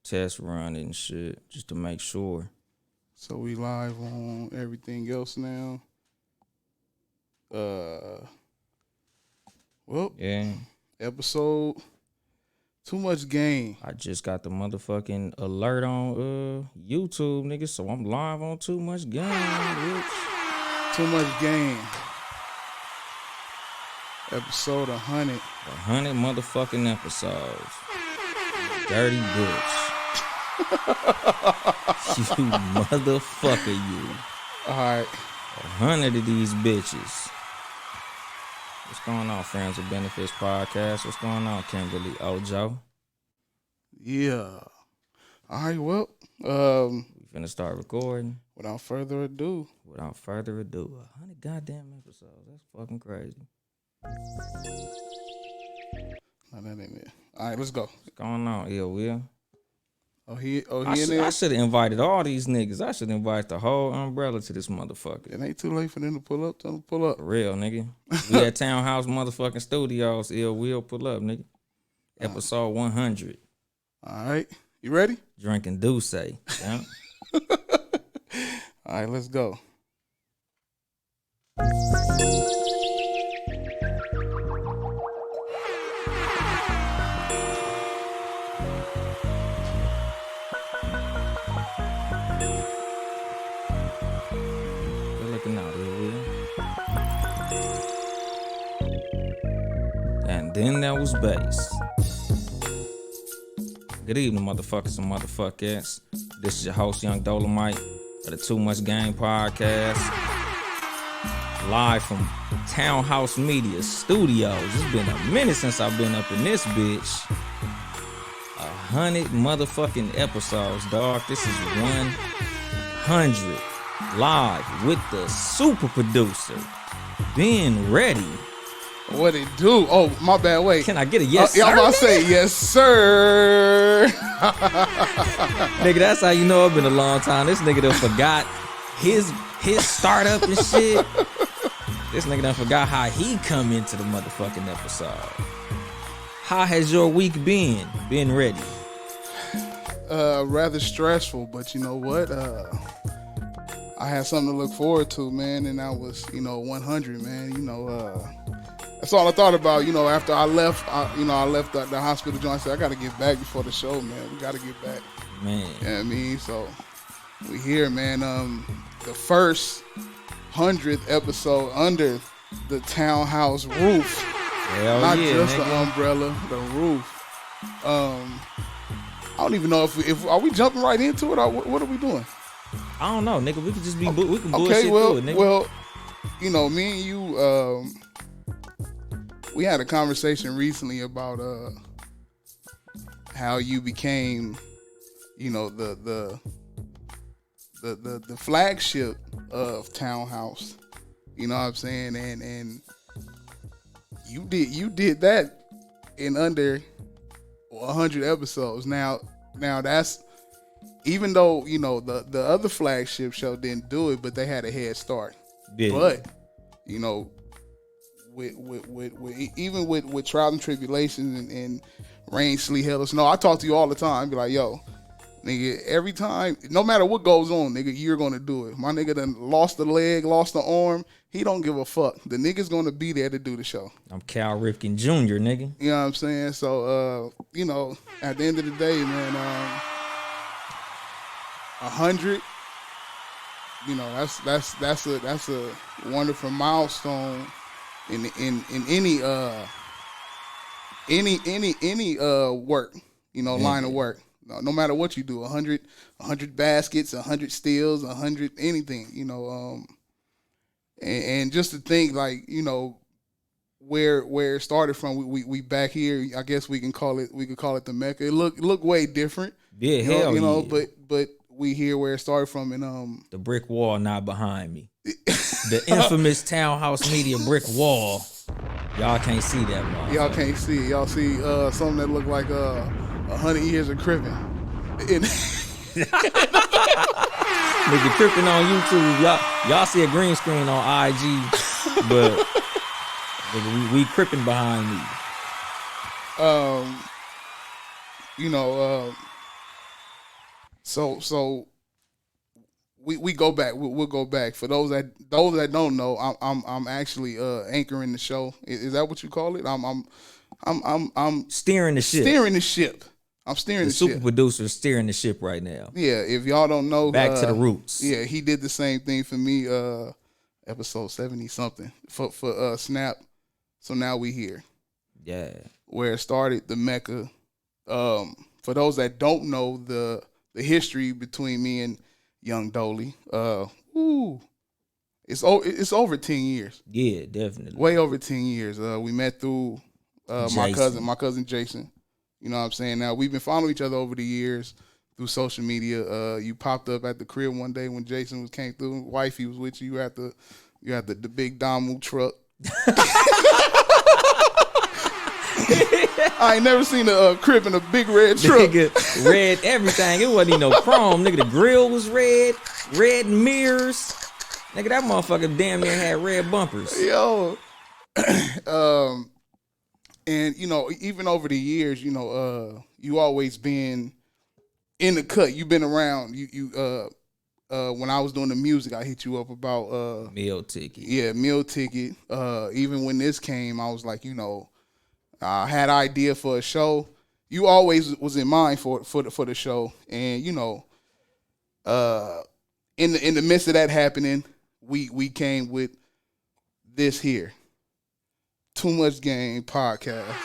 test run and shit just to make sure. So we live on everything else now. Well, yeah. Episode Too Much Game. I just got the motherfucking alert on YouTube, nigga, so I'm live on Too Much Game, bitch. Too Much Game. Episode 100. 100 motherfucking episodes. Dirty bitch. You motherfucker, you. All right. 100 of these bitches. What's going on, Friends with Benefits Podcast? What's going on, Kimberly Ojo? Yeah. All right, well. We finna start recording. Without further ado. 100 goddamn episodes. That's fucking crazy. No, that ain't it. All right, let's go. What's going on, Ill Will? He in I there? should have invited all these niggas. I should invite the whole umbrella to this motherfucker. It ain't too late for them to pull up. Tell them to pull up. For real, nigga. We at TowneHouse motherfucking Studios. Ill Will, pull up, nigga. Episode 100. All right. You ready? Drinking Douce. Yeah. All right, let's go. Good looking out, Ill Will. And then there was bass. Good evening, motherfuckers and motherfuckers. This is your host, Yung Dolemite, of the Too Much Game Podcast. Live from TowneHouse Media Studio. It's been a minute since I've been up in this bitch. 100 motherfucking episodes, dog. This is 100. Live with the super producer, Ben Ready. What it do? Oh, my bad. Wait. Can I get a yes, sir? I'm about to say yes, sir. Nigga, that's how you know it's been a long time. This nigga done forgot his startup and shit. This nigga done forgot how he come into the motherfucking episode. How has your week been? Been ready? Rather stressful, but you know what? I had something to look forward to, man, and that was, 100, man. That's all I thought about, after I left, I left the hospital joint. I said, I got to get back before the show, man. We got to get back. Man. You know what I mean? So, we here, man. The first 100th episode under the TowneHouse roof. Hell Not yeah, just nigga. the umbrella, the roof. I don't even know if are we jumping right into it or what are we doing? I don't know, nigga. We could just be we can bullshit Okay, well, through it, nigga. well, me and you, we had a conversation recently about how you became, the flagship of TowneHouse. You know what I'm saying? And you did that in under 100 episodes. Now that's, even though the other flagship show didn't do it, but they had a head start. Yeah. But with trials and tribulations and rain, sleet, hail, or snow, I talk to you all the time. I be like, yo, nigga, every time, no matter what goes on, nigga, you're gonna do it. My nigga done lost a leg, lost an arm. He don't give a fuck. The nigga's gonna be there to do the show. I'm Cal Ripken Jr., nigga. You know what I'm saying? So, at the end of the day, man, 100. That's a wonderful milestone in any work, line of work. No matter what you do, 100 baskets, 100 steals, 100 anything, and just to think, like, where it started from, we back here. I guess we could call it the Mecca. It look way different. Yeah, hell yeah. But we hear where it started from, and the brick wall not behind me. The infamous TowneHouse Media brick wall. Y'all can't see that, man. Y'all can't see. Y'all see something that look like 100 years of crippin'. Nigga crippin' on YouTube. Y'all see a green screen on IG, but nigga, we crippin' behind me. So we go back. We'll go back. For those that don't know, I'm actually anchoring the show. Is that what you call it? I'm steering the ship. Steering the ship. I'm steering the ship. The super producer is steering the ship right now. Yeah, if y'all don't know, back to the roots. Yeah, he did the same thing for me. Episode 70 something for Snap. So now we here. Yeah, where it started, the Mecca. For those that don't know the history between me and Yung Dolemite, it's over 10 years. Yeah, definitely. Way over 10 years. We met through my cousin Jason. You know what I'm saying? Now we've been following each other over the years through social media. You popped up at the crib one day when Jason came through. Wifey was with you. You had the big Damu truck. I ain't never seen a crib in a big red truck. Nigga, red everything. It wasn't even no chrome. Nigga, the grill was red mirrors. Nigga, that motherfucker damn near had red bumpers. Yo. And, you know, even over the years, you know, you always been in the cut. You've been around. When I was doing the music, I hit you up about meal ticket. Yeah, meal ticket. Even when this came, I was like, you know, I had an idea for a show. You always was in mind for the show, and you know, in the midst of that happening, we came with this here, Too Much Game podcast.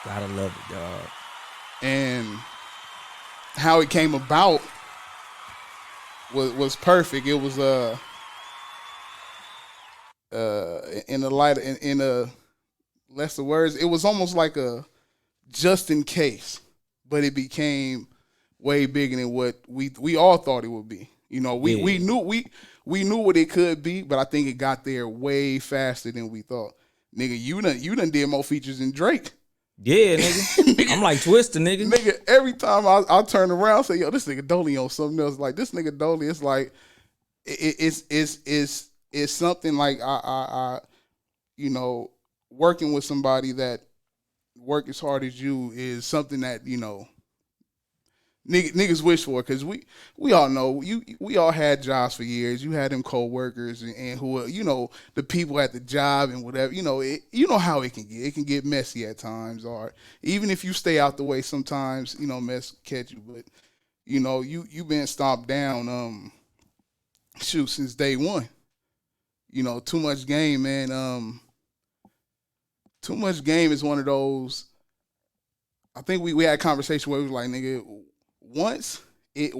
Gotta love it, dog. And how it came about was perfect. It was in a lesser words, it was almost like a just in case, but it became way bigger than what we all thought it would be. You know, we knew what it could be, but I think it got there way faster than we thought. Nigga, you done did more features than Drake. Yeah, nigga. I'm like Twister, nigga. Nigga, every time I turn around and say, yo, this nigga Dolly on something else. Like, this nigga Dolly, it's like, it's something like I you know, working with somebody that work as hard as you is something that, you know, niggas wish for, because we all know we all had jobs for years. You had them co-workers and who, you know, the people at the job and whatever. You know, you know how it can get. It can get messy at times, or even if you stay out the way, sometimes, you know, mess catch you. But you know, you been stomped down since day one. You know, Too Much Game, man. Too Much Game is one of those. I think we had a conversation where we was like, nigga, once it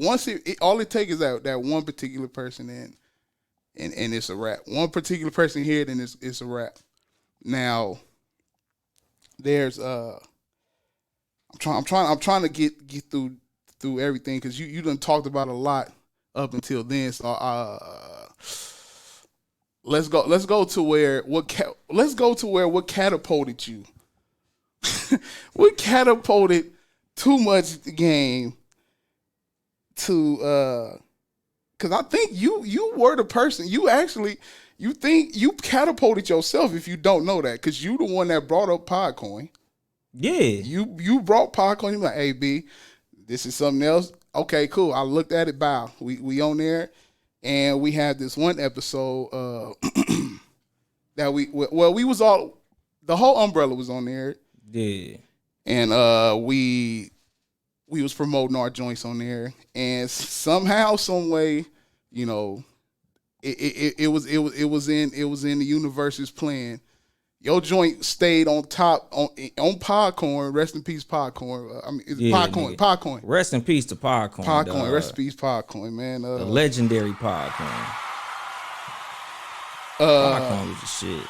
all it takes is that one particular person and it's a wrap. One particular person here, then it's a wrap. Now, there's I'm trying to get through everything, because you done talked about a lot up until then. So let's go to where what catapulted you. What catapulted Too Much Game to because I think you were the person, you think you catapulted yourself if you don't know that, because you the one that brought up Podcoin. Yeah. You brought Podcoin. You like, hey B, this is something else. Okay, cool. I looked at it, bow. We on there, and we had this one episode that we was all, the whole umbrella was on there. Yeah. And we was promoting our joints on there, and somehow, some way, you know, it was in the universe's plan. Your joint stayed on top on Podcoin. Rest in peace, Podcoin. I mean, it's Podcoin. Rest in peace to Podcoin. Podcoin. Rest in peace, Podcoin, man. The legendary Podcoin. Podcoin was the shit.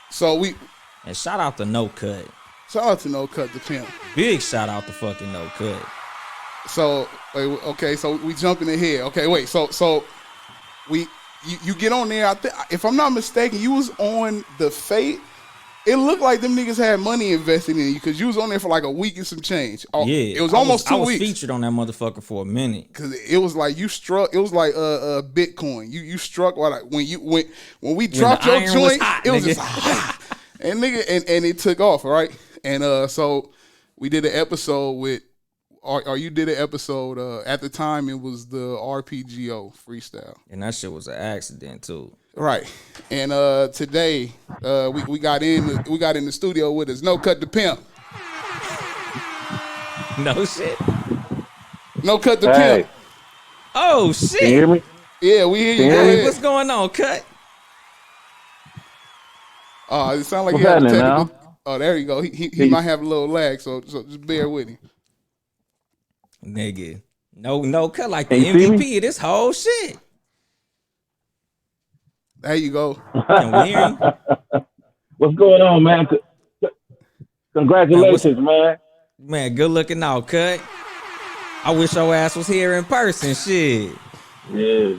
So and shout out to No Cut. Shout out to No Cut, the pimp. Big shout out to fucking No Cut. So okay, so we jumping ahead. Okay, wait. So you get on there. If I'm not mistaken, you was on the Fate. It looked like them niggas had money invested in you, because you was on there for like a week and some change. Yeah, it was almost 2 weeks. I was featured on that motherfucker for a minute, because it was like you struck. It was like Bitcoin. You struck when we dropped your joint. It was just hot. And nigga, and it took off, right? And so we did an episode with, or you did an episode. At the time, it was the RPGO freestyle, And that shit was an accident too. right? And today, we got in the studio with us. No cut the pimp. No shit. No cut the Hey, pimp. Oh can you shit. hear me? Yeah, we hear you. Can Go you hear me? ahead. What's going on, Cut? It sounds like What's he had a happening technical. now? Oh, there you go. He might have a little lag, so just bear with him. Nigga. No Cut like the Can you see me? MVP of this whole shit. There you go. Can we hear him? What's going on, man? Congratulations, man. Man, good looking out, Cut. I wish your ass was here in person. Shit. Yeah.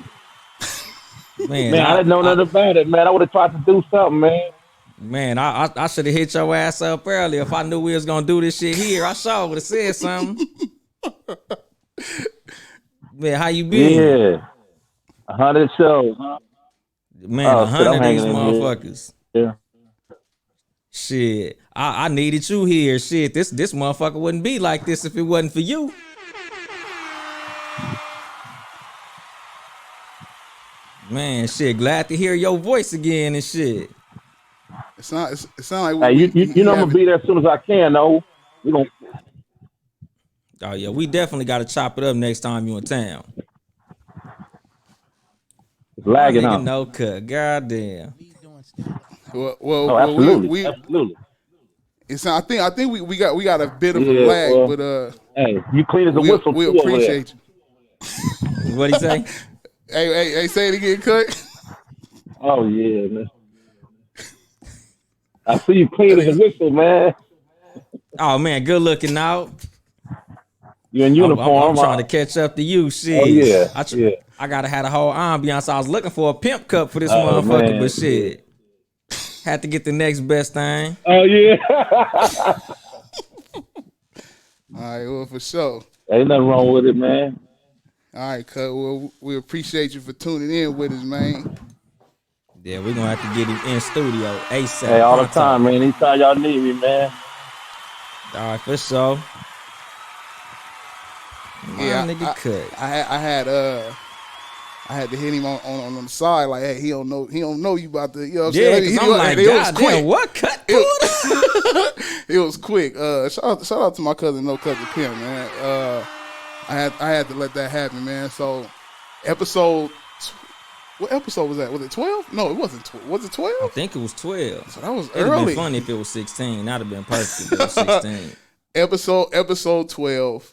Man, Man, I didn't know nothing about it, man. I would have tried to do something, man. Man, I should have hit your ass up earlier if I knew we was gonna do this shit here. I sure would have said something. Man, how you been? Yeah. 100 shows, huh? Man, Oh, 100 I'm of these hanging in here. motherfuckers. Yeah. Shit, I needed you here. Shit, this motherfucker wouldn't be like this if it wasn't for you. Man, shit, glad to hear your voice again and shit. It sound like Hey, you know I'm gonna be there as soon as I can, though. We gonna Oh yeah, we definitely got to chop it up next time you in town. it's lagging Nigga, up. no Cut, goddamn. Well, Oh, absolutely, absolutely. It's. I think we got a bit of a Yeah, lag, well, but Hey, you clean as a we whistle. too over there. appreciate you. What'd he say? Hey, say it again, Cut. Oh yeah, man. I see you clean as a whistle, man. Oh man, good looking out. You in I'm uniform. trying to catch up to you, shit. Oh yeah, yeah. I gotta have a whole ambiance. I was looking for a pimp cup for this Oh, motherfucker, man. but shit, had to get the next best thing. Oh yeah. All right, well, for sure. Ain't nothing wrong with it, man. All right, Cut. Well, we appreciate you for tuning in with us, man. Yeah, we're gonna have to get him in studio ASAP. Hey, all the pronto. time, man. Anytime y'all need me, man. All right, for sure. My Yeah, nigga Cut. I had to hit him on the side, like, hey, he don't know you about to, you know what I'm Yeah, saying? because I'm like, it was God quick. damn, what Cut pulled up? It was quick. Shout out to my cousin, No Cut the Pimp, man. I had to let that happen, man. So, what episode was that? Was it 12? No, it wasn't 12. Was it 12? I think it was 12. So that was It'd have been early. funny if it was 16. That'd have been perfect if it was 16. Episode 12.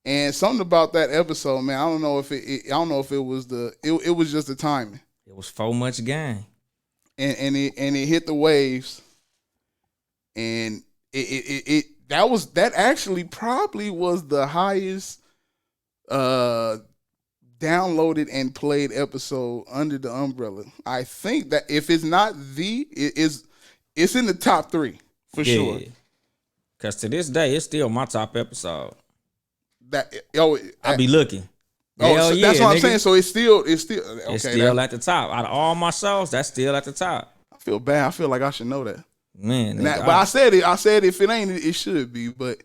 And something about that episode, man. I don't know if it was it was just the timing, It was so much game. and it hit the waves, and that actually probably was the highest downloaded and played episode under the umbrella. I think that if it's not it's in the top 3 for sure. Because to this day, it's still my top episode. I be looking. Hell so yeah, that's what I'm nigga. saying. So it's still okay. It's still at the top. Out of all my shows, that's still at the top. I feel bad. I feel like I should know that. Man, And nigga, but I said it. I said if it ain't, it should be. But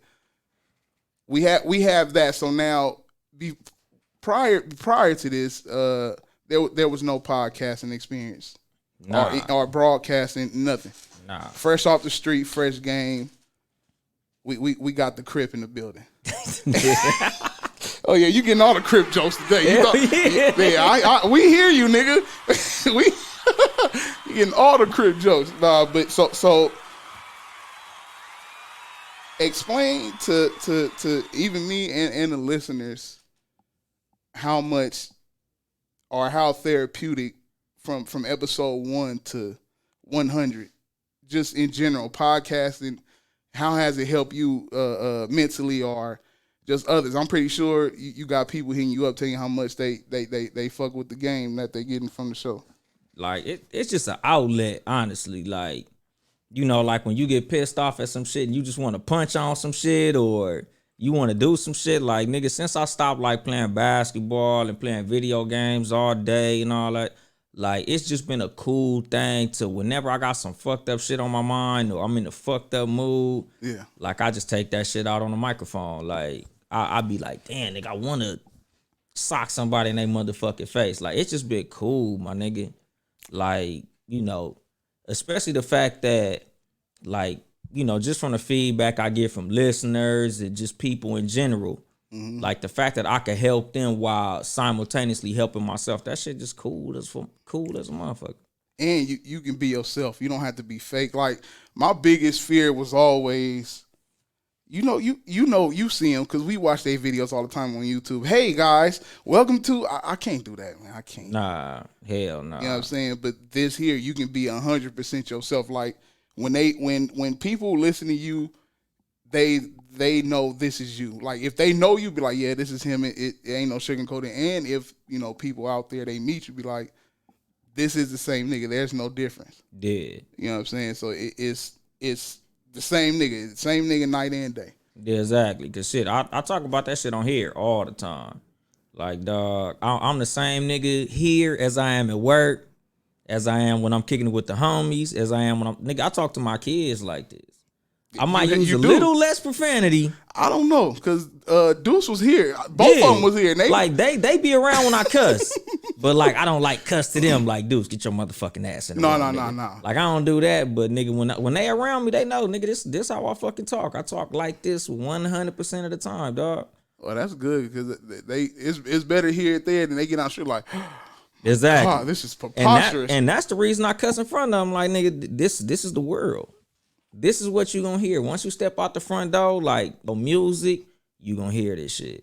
we have that. So now, prior to this, there was no podcasting experience or broadcasting, nothing. Nah. Fresh off the street, fresh game. We got the Crip in the building. Oh yeah, you getting all the Crip jokes today. We hear you, nigga. You getting all the Crip jokes. Nah, but so explain to even me and the listeners how much or how therapeutic from episode 1 to 100, just in general, podcasting. How has it helped you mentally or just others? I'm pretty sure you got people hitting you up telling you how much they fuck with the game that they getting from the show. Like, it's just an outlet, honestly. Like, you know, like when you get pissed off at some shit and you just want to punch on some shit or you want to do some shit. Like, nigga, since I stopped, like, playing basketball and playing video games all day and all that, like, it's just been a cool thing to whenever I got some fucked up shit on my mind or I'm in a fucked up mood, Yeah. like, I just take that shit out on the microphone. Like, I be like, damn, nigga, I want to sock somebody in their motherfucking face. Like, it's just been cool, my nigga. Like, you know, especially the fact that, like, you know, just from the feedback I get from listeners and just people in general, like the fact that I could help them while simultaneously helping myself, that shit just cool as a motherfucker. And you can be yourself. You don't have to be fake. Like, my biggest fear was always, you see them because we watch their videos all the time on YouTube. Hey guys, welcome to. I can't do that, man. I can't. Nah, hell nah. You know what I'm saying? But this here, you can be 100% yourself. Like, when people listen to you, they know this is you. Like, if they know you, be like, yeah, this is him. It ain't no sugarcoating. And if, you know, people out there, they meet you, be like, this is the same nigga. There's no difference. Yeah. You know what I'm saying? So it's the same nigga night and day. Yeah, exactly. Cause shit, I talk about that shit on here all the time. Like, dog, I'm the same nigga here as I am at work, as I am when I'm kicking it with the homies, as I am when I talk to my kids like this. I might use a little less profanity. I don't know, cause Deuce was here. Both of them was here. And they be around when I cuss, but like I don't like cuss to them. Like, Deuce, get your motherfucking ass in the room, No. Like, I don't do that. But nigga, when they around me, they know, nigga, this how I fucking talk. I talk like this 100% of the time, dog. Well, that's good because it's better here and there than they get out shit like. Exactly. Oh, this is preposterous. And that's the reason I cuss in front of them. Like, nigga, this is the world. This is what you gonna hear. Once you step out the front door, like, on music, you gonna hear this shit.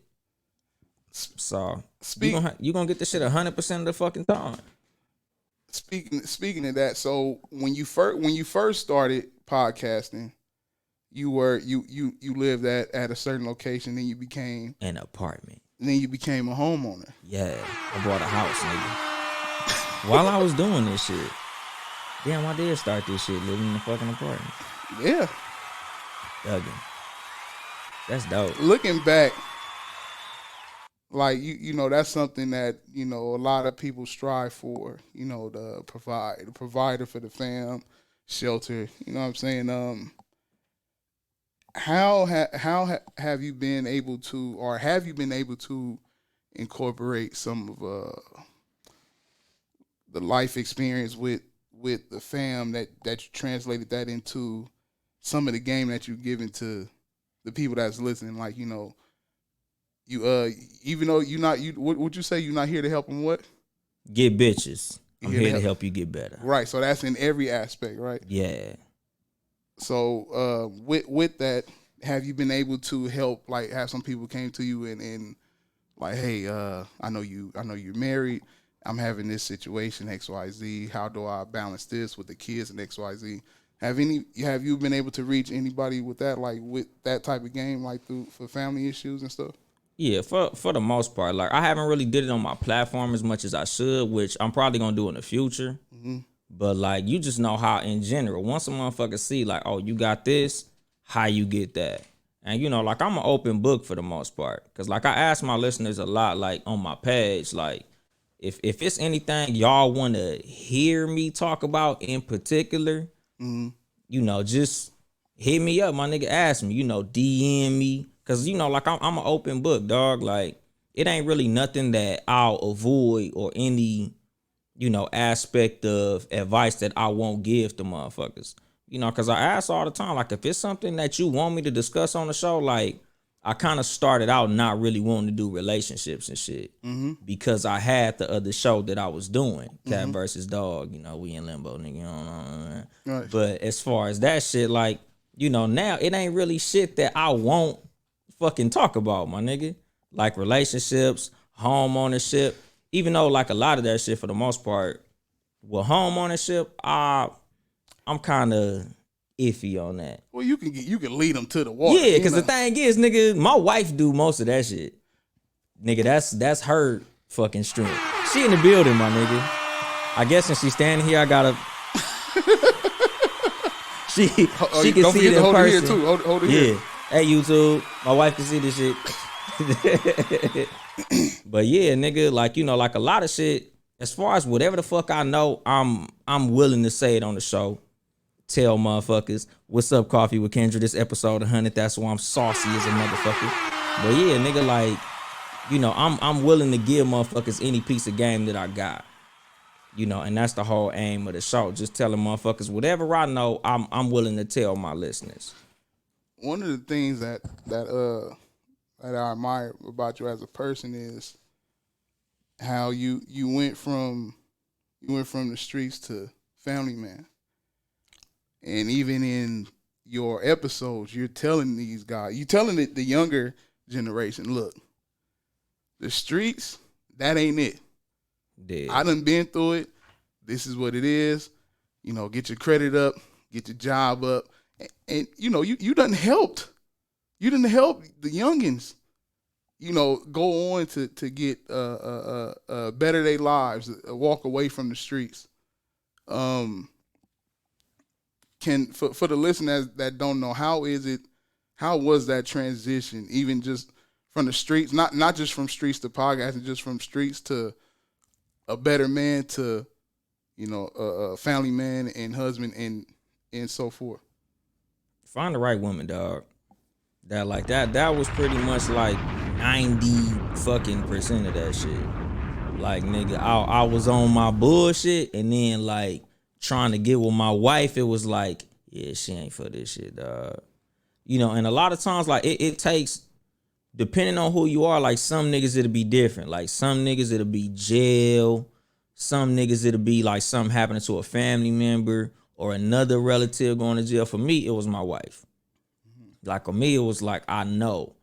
So you gonna get this shit 100% of the fucking time. Speaking of that, so when you first started podcasting, you lived at a certain location, then you became an apartment. Then you became a homeowner. Yeah, I bought a house, nigga. While I was doing this shit. Damn, I did start this shit living in a fucking apartment. Yeah. Duggan. That's dope. Looking back, like, you know, that's something that, you know, a lot of people strive for, you know, the provider for the fam, shelter, you know what I'm saying? How have you been able to, or have you been able to incorporate some of the life experience with the fam that you translated that into some of the game that you've given to the people that's listening? Like, you know, you even though what would you say you're not here to help them what? Get bitches. I'm here to help you get better. Right. So that's in every aspect, right? Yeah. So with that, have you been able to help, like, have some people came to you and like, hey, I know you're married. I'm having this situation, XYZ. How do I balance this with the kids and XYZ? Have you been able to reach anybody with that, like, with that type of game, like, for family issues and stuff? Yeah, for the most part. Like, I haven't really did it on my platform as much as I should, which I'm probably gonna do in the future. Mm-hmm. But, like, you just know how, in general, once a motherfucker see, like, oh, you got this, how you get that. And, you know, like, I'm an open book for the most part. Because, like, I ask my listeners a lot, like, on my page, like, if it's anything y'all want to hear me talk about in particular, you know, just hit me up, my nigga. Ask me, you know, DM me. Because, you know, like, I'm an open book, dog. Like, it ain't really nothing that I'll avoid or any, you know, aspect of advice that I won't give to motherfuckers. You know, because I ask all the time, like, if it's something that you want me to discuss on the show, like, I kind of started out not really wanting to do relationships and shit because I had the other show that I was doing, Cat versus Dog. You know, we in limbo, nigga. You know, right. But as far as that shit, like, you know, now it ain't really shit that I won't fucking talk about, my nigga. Like relationships, home ownership. Even though, like, a lot of that shit for the most part, with home ownership, I'm kind of iffy on that. Well, you can lead them to the water. Yeah, because the thing is, nigga, my wife do most of that shit. Nigga, that's her fucking strength. She in the building, my nigga. I guess since she's standing here, I gotta. she can see it in person. Here too. Hold it here. Hey, YouTube, my wife can see this shit. But yeah, nigga, like, you know, like, a lot of shit, as far as whatever the fuck I know, I'm willing to say it on the show. Tell motherfuckers, what's up, Coffee with Kendra? This episode 100. That's why I'm saucy as a motherfucker. But yeah, nigga, like, you know, I'm willing to give motherfuckers any piece of game that I got. You know, and that's the whole aim of the show. Just telling motherfuckers whatever I know, I'm willing to tell my listeners. One of the things that I admire about you as a person is how you went from the streets to family man. And even in your episodes, you're telling these guys, you're telling the younger generation, look, the streets, that ain't it. Dead. I done been through it. This is what it is. You know, get your credit up, get your job up. And you know, you done helped. You done helped the youngins, you know, go on to get better their lives, walk away from the streets. For the listeners that don't know, how was that transition, even just from the streets, not just from streets to podcasting, just from streets to a better man to, you know, a family man and husband and so forth? Find the right woman, dog. That was pretty much like 90% of that shit. Like, nigga, I was on my bullshit, and then like trying to get with my wife, it was like, yeah, she ain't for this shit, dog. You know, and a lot of times, like, it takes, depending on who you are, like, some niggas it'll be different. Like, some niggas it'll be jail. Some niggas it'll be like something happening to a family member or another relative going to jail. For me, it was my wife. Like, for me, it was like, I know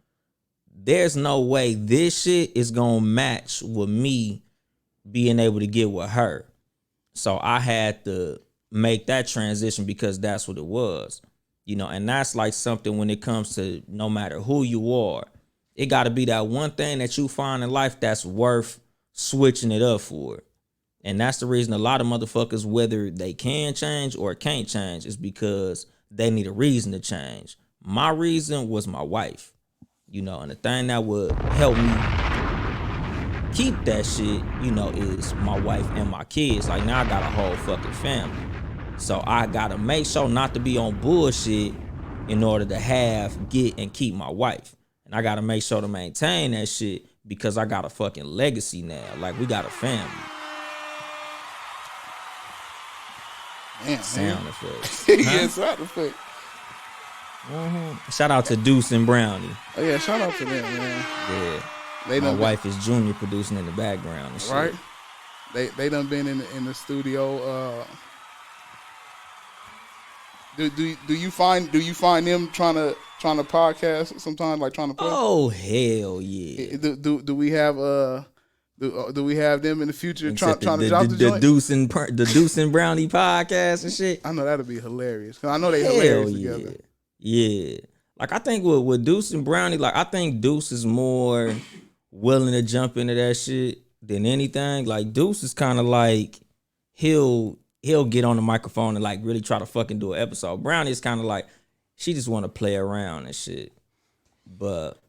there's no way this shit is gonna match with me being able to get with her. So I had to make that transition because that's what it was. You know, and that's like something when it comes to no matter who you are, it got to be that one thing that you find in life that's worth switching it up for. And that's the reason a lot of motherfuckers, whether they can change or can't change, is because they need a reason to change. My reason was my wife, you know, and the thing that would help me keep that shit, you know, is my wife and my kids. Like, now I got a whole fucking family. So I gotta make sure not to be on bullshit in order to have, get, and keep my wife. And I gotta make sure to maintain that shit because I got a fucking legacy now. Like, we got a family. Man, sound effects. Yeah, sound effect. Mm-hmm. Shout out to Deuce and Brownie. Oh yeah, shout out to them, man. Yeah, my wife is junior producing in the background and shit. Right. They done been in the studio. Do you find them trying to podcast sometimes, like trying to play? Oh hell yeah. Do we have do we have them in the future trying to drop the joint? The Deuce and Brownie podcast and shit? I know that'll be hilarious because I know they hilarious together. Yeah. Like, I think with Deuce and Brownie, like, I think Deuce is more willing to jump into that shit than anything. Like, Deuce is kind of like, he'll get on the microphone and like really try to fucking do an episode. Brownie is kind of like, she just want to play around and shit. But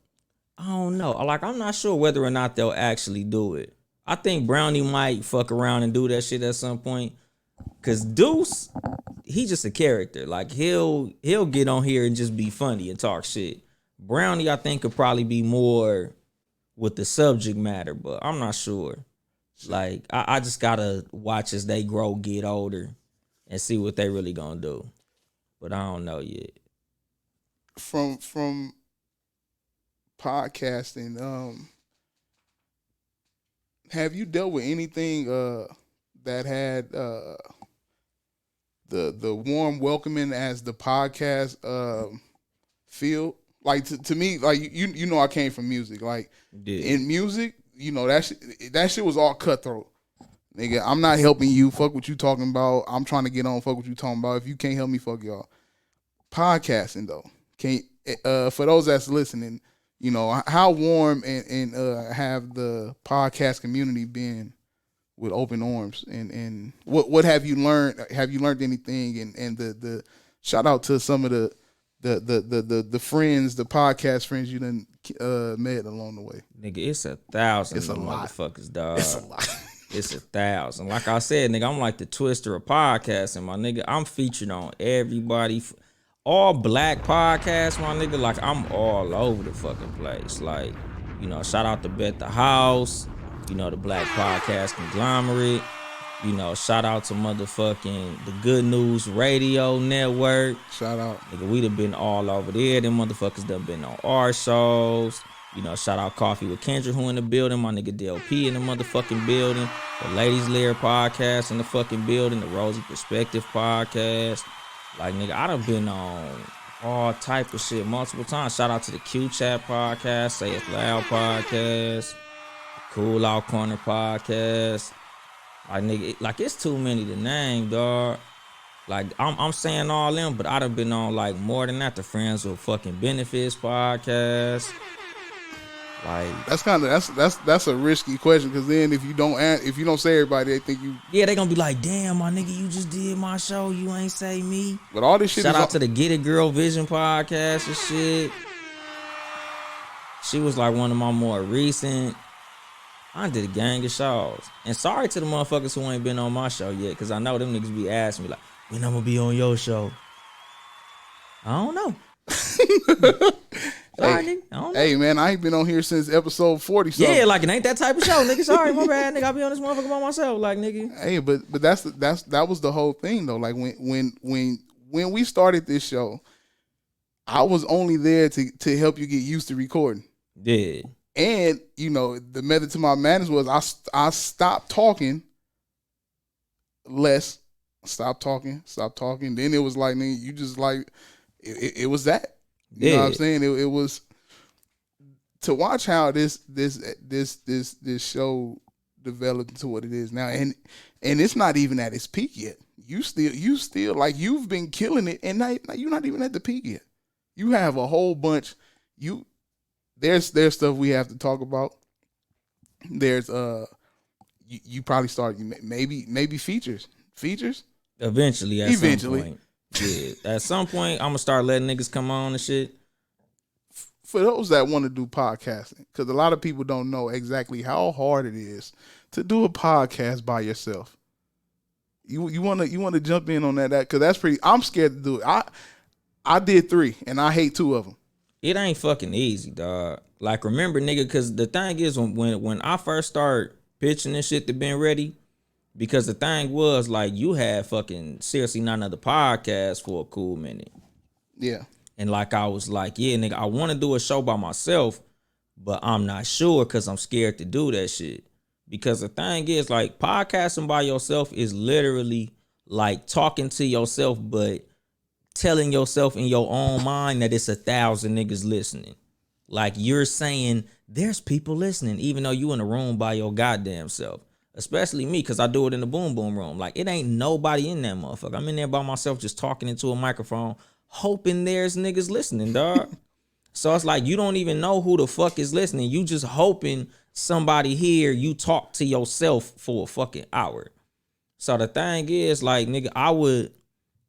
I don't know. Like, I'm not sure whether or not they'll actually do it. I think Brownie might fuck around and do that shit at some point. Cause Deuce, he just a character. Like, he'll get on here and just be funny and talk shit. Brownie, I think, could probably be more with the subject matter, but I'm not sure. Like, I just gotta watch as they grow, get older, and see what they really gonna do. But I don't know yet. From podcasting, have you dealt with anything that had the warm welcoming as the podcast feel? Like, to me, like, you know, I came from music. Like, in music, you know, that shit was all cutthroat. Nigga, I'm not helping you. Fuck what you talking about. I'm trying to get on. Fuck what you talking about. If you can't help me, fuck y'all. Podcasting, though, for those that's listening, you know, how warm and have the podcast community been with open arms, and what have you learned? Have you learned anything? And the shout out to some of the friends, the podcast friends you done met along the way. Nigga, it's 1,000 It's a of lot. motherfuckers, dog. It's a lot. It's 1,000. Like I said, nigga, I'm like the Twister of podcasting, my nigga. I'm featured on everybody, all black podcasts, my nigga. Like I'm all over the fucking place. Like, you know, shout out to Bet the House, you know, the Black Podcast Conglomerate. You know, shout out to motherfucking the Good News Radio Network. Shout out. Nigga, we done been all over there. Them motherfuckers done been on our shows. You know, shout out Coffee with Kendra who in the building. My nigga DLP in the motherfucking building. The Ladies Lair podcast in the fucking building. The Rosy Perspective podcast. Like, nigga, I done been on all type of shit multiple times. Shout out to the Q Chat podcast. Say It Loud podcast. Cool Out Corner podcast. Like, nigga, like, it's too many to name, dog. Like, I'm saying all them, but I done been on, like, more than that. The Friends with Fucking Benefits podcast. Like, that's a risky question, because then if you don't say everybody, they think you. Yeah, they gonna be like, damn, my nigga, you just did my show, you ain't say me. But all this shit. Shout out to the Get It Girl Vision podcast and shit. She was like one of my more recent. I did a gang of shows. And sorry to the motherfuckers who ain't been on my show yet, because I know them niggas be asking me like, when I'm gonna be on your show? I don't know. Sorry, nigga. I don't know. Hey, man, I ain't been on here since episode 40. Yeah, like it ain't that type of show, nigga. Sorry, my bad, nigga. I be on this motherfucker by myself, like, nigga. Hey, but that was the whole thing though. Like when we started this show, I was only there to help you get used to recording. Yeah. And, you know, the method to my madness was I stopped talking less. Stop talking. Then it was like, nigga, you just like, it was that. You know what I'm saying? It was to watch how this show developed into what it is now. And it's not even at its peak yet. You still like, you've been killing it, and now you're not even at the peak yet. You have a whole bunch. There's stuff we have to talk about. There's you probably start maybe features. Eventually. Some point. Yeah. At some point, I'm gonna start letting niggas come on and shit. For those that want to do podcasting, because a lot of people don't know exactly how hard it is to do a podcast by yourself. You want to jump in on that because that's pretty. I'm scared to do it. I did 3 and I hate 2 of them. It ain't fucking easy, dog. Like, remember, nigga, because the thing is, when I first started pitching this shit to Ben Ready, because the thing was, like, you had fucking seriously not another podcast for a cool minute. Yeah. And, like, I was like, yeah, nigga, I want to do a show by myself, but I'm not sure because I'm scared to do that shit. Because the thing is, like, podcasting by yourself is literally like talking to yourself, but telling yourself in your own mind that it's 1,000 niggas listening. Like, you're saying there's people listening, even though you in a room by your goddamn self. Especially me, because I do it in the boom boom room. Like, it ain't nobody in that motherfucker. I'm in there by myself just talking into a microphone, hoping there's niggas listening, dog. So it's like, you don't even know who the fuck is listening. You just hoping somebody hear you talk to yourself for a fucking hour. So the thing is, like, nigga, I would,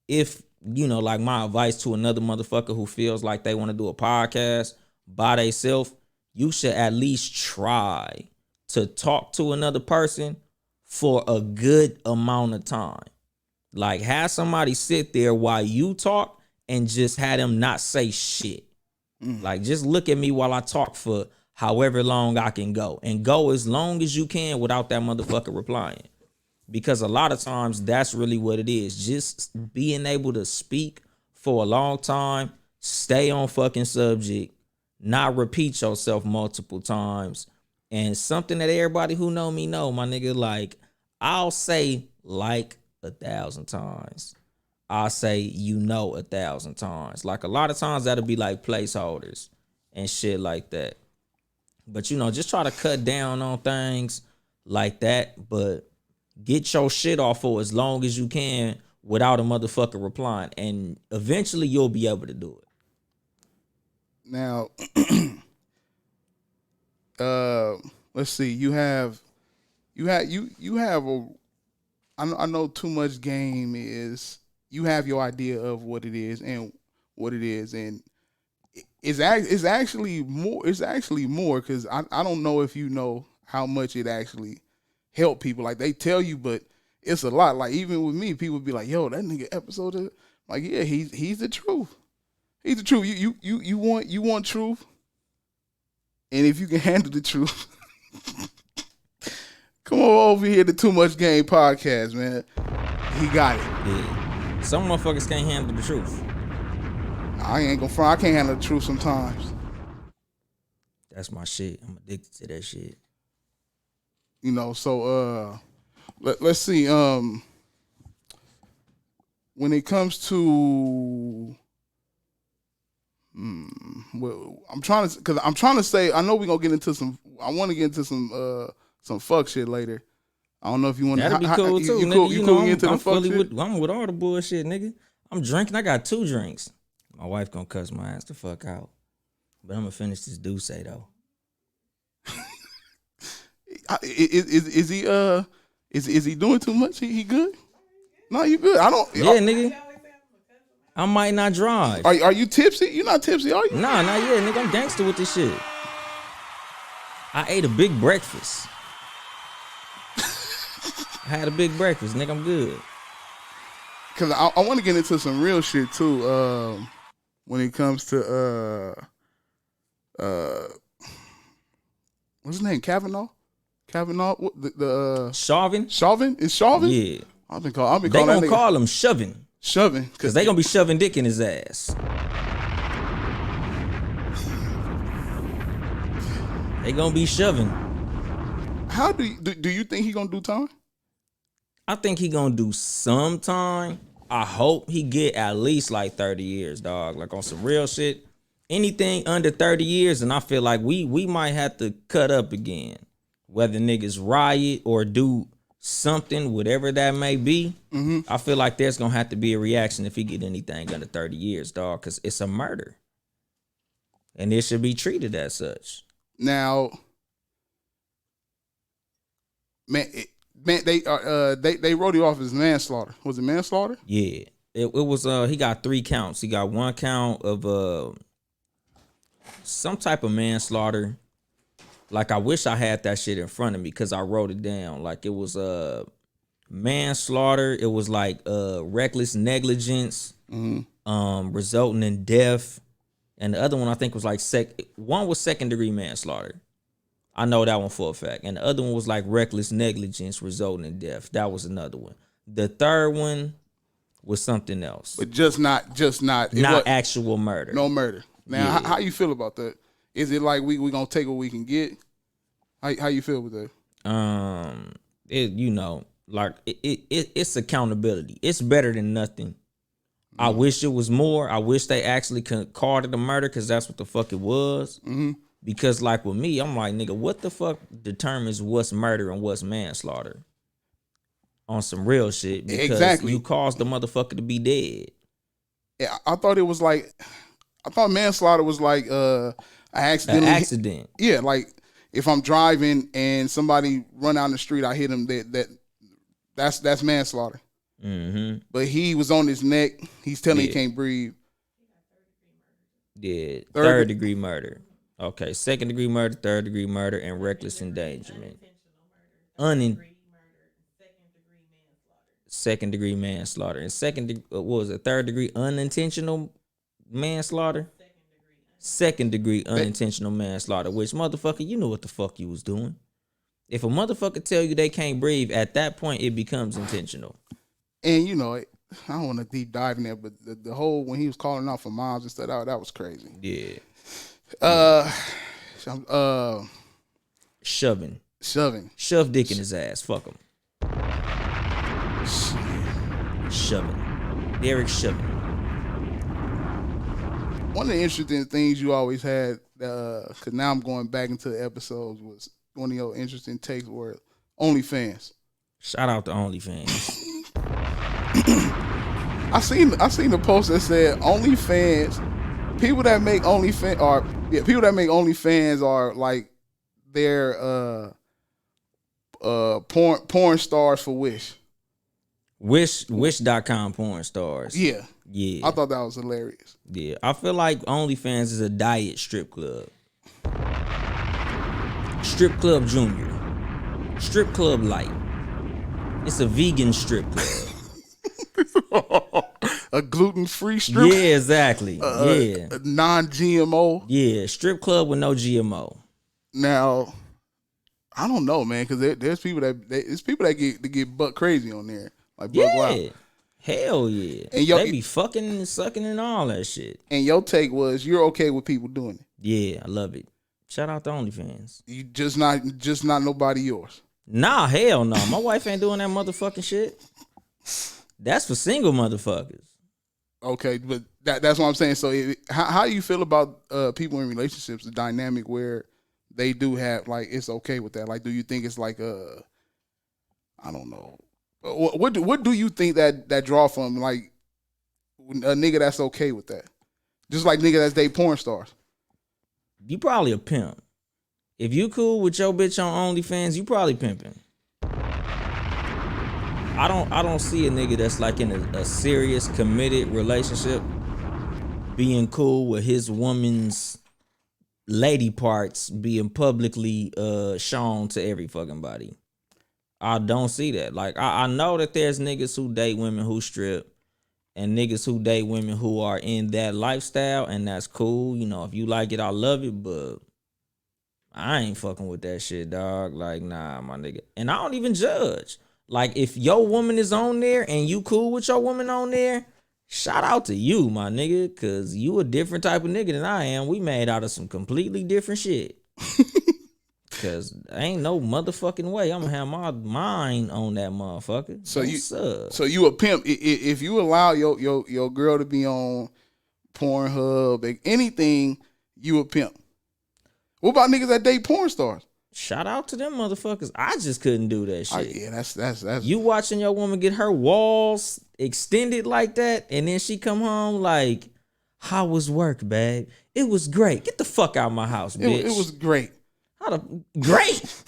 if, you know, like, my advice to another motherfucker who feels like they want to do a podcast by themselves, you should at least try to talk to another person for a good amount of time. Like, have somebody sit there while you talk and just have them not say shit. Like, just look at me while I talk for however long I can go, and go as long as you can without that motherfucker replying. Because a lot of times that's really what it is. Just being able to speak for a long time, stay on fucking subject, not repeat yourself multiple times. And something that everybody who know me know, my nigga, like, I'll say like 1,000 times. I'll say, you know, 1,000 times. Like, a lot of times that'll be like placeholders and shit like that. But, you know, just try to cut down on things like that, but get your shit off for as long as you can without a motherfucker replying. And eventually you'll be able to do it. Now, let's see. You have a. I know too much game is. You have your idea of what it is and what it is, and it's actually more. It's actually more because I don't know if you know how much it actually help people. Like they tell you, but it's a lot. Like even with me, people be like, "Yo, that nigga episode," like, yeah, he's the truth. He's the truth. You want truth, and if you can handle the truth, come on over here to Too Much Game podcast, man. He got it. Yeah. Some motherfuckers can't handle the truth. I ain't gonna front. I can't handle the truth sometimes. That's my shit. I'm addicted to that shit. You know, so let's see. When it comes to well, I'm trying to say, I know we're gonna get into some. I want to get into some fuck shit later. I don't know if you want to. That'd be cool too, you nigga. cool, you cool know, into I'm the fuck shit? I'm with all the bullshit, nigga. I'm drinking. I got 2 drinks. My wife gonna cuss my ass the fuck out, but I'm gonna finish this Douce though. Is he doing too much? He good? No, you good. I don't. Yeah, nigga. I might not drive. Are you tipsy? You're not tipsy, are you? Nah, not yet, nigga. I'm gangster with this shit. I ate a big breakfast. I had a big breakfast, nigga. I'm good. Cause I want to get into some real shit too. When it comes to what's his name? Kavanaugh. What, the Chauvin? Chauvin? Is Chauvin? Yeah. I've been calling They that gonna nigga call him Shovin. Shovin. Cause they gonna be shoving dick in his ass. They gonna be shoving. How do you think he gonna do time? I think he gonna do some time. I hope he get at least like 30 years, dog. Like on some real shit. Anything under 30 years, and I feel like we might have to cut up again. Whether niggas riot or do something, whatever that may be, I feel like there's gonna have to be a reaction if he get anything under 30 years, dog, because it's a murder. And it should be treated as such. Now, they wrote it off as manslaughter. Was it manslaughter? Yeah. It was he got 3 counts. He got 1 count of some type of manslaughter. Like I wish I had that shit in front of me because I wrote it down. Like it was manslaughter. It was like reckless negligence, resulting in death. And the other one I think was like one was 2nd degree manslaughter. I know that one for a fact. And the other one was like reckless negligence resulting in death. That was another one. The third one was something else. But just not actual murder. No murder. Now, how you feel about that? Is it like we gonna take what we can get? How you feel with that? It's accountability. It's better than nothing. I wish it was more. I wish they actually called it a murder because that's what the fuck it was. Because like with me, I'm like, nigga, what the fuck determines what's murder and what's manslaughter? On some real shit. Because exactly. You caused the motherfucker to be dead. Yeah, I thought manslaughter was like an accident. Yeah, like if I'm driving and somebody run down the street, I hit him. That's manslaughter. But he was on his neck. He's telling he can't breathe. Yeah, third degree murder. Okay, 2nd degree murder, 3rd degree murder, and reckless endangerment. Second degree manslaughter. And 3rd degree unintentional manslaughter? 2nd degree unintentional manslaughter, which motherfucker, you know what the fuck you was doing. If a motherfucker tell you they can't breathe, at that point it becomes intentional. And you know, I don't want to deep dive in there, but the whole when he was calling out for moms and stuff, that was crazy. Yeah. Shoving. Shove dick in his ass. Fuck him. Shoving. Derek Chauvin. One of the interesting things you always had, because now I'm going back into the episodes, was one of your interesting takes were OnlyFans. Shout out to OnlyFans. I seen the post that said OnlyFans. People that make OnlyFans are like they're porn stars for Wish. Wish.com porn stars. Yeah. Yeah. I thought that was hilarious. Yeah. I feel like OnlyFans is a diet strip club. Strip Club Junior. Strip club light. It's a vegan strip club. A gluten-free strip. Yeah, exactly. Yeah. A non-GMO. Yeah, strip club with no GMO. Now, I don't know, man, because there's people that get buck crazy on there, like buck wild. Hell yeah. And they be fucking and sucking and all that shit. And your take was you're okay with people doing it. Yeah, I love it. Shout out to OnlyFans. You just not nobody yours. Nah, hell no. My wife ain't doing that motherfucking shit. That's for single motherfuckers. Okay, but that's what I'm saying. So how do you feel about people in relationships, the dynamic where they do have, like, it's okay with that? Like, do you think it's like I don't know. What do you think that draw from, like, a nigga that's okay with that? Just like nigga that's date porn stars. You probably a pimp. If you cool with your bitch on OnlyFans, you probably pimping. I don't see a nigga that's like in a serious committed relationship being cool with his woman's lady parts being publicly shown to every fucking body. I don't see that. Like, I know that there's niggas who date women who strip and niggas who date women who are in that lifestyle, and that's cool. You know, if you like it, I love it, but I ain't fucking with that shit, dog. Like, nah, my nigga. And I don't even judge. Like, if your woman is on there and you cool with your woman on there, shout out to you, my nigga, because you a different type of nigga than I am. We made out of some completely different shit. Because ain't no motherfucking way I'm going to have my mind on that motherfucker. So you a pimp. If you allow your girl to be on Pornhub, anything, you a pimp. What about niggas that date porn stars? Shout out to them motherfuckers. I just couldn't do that shit. Yeah, that's you watching your woman get her walls extended like that, and then she come home like, how was work, babe? It was great. Get the fuck out of my house, bitch. It was great. Great?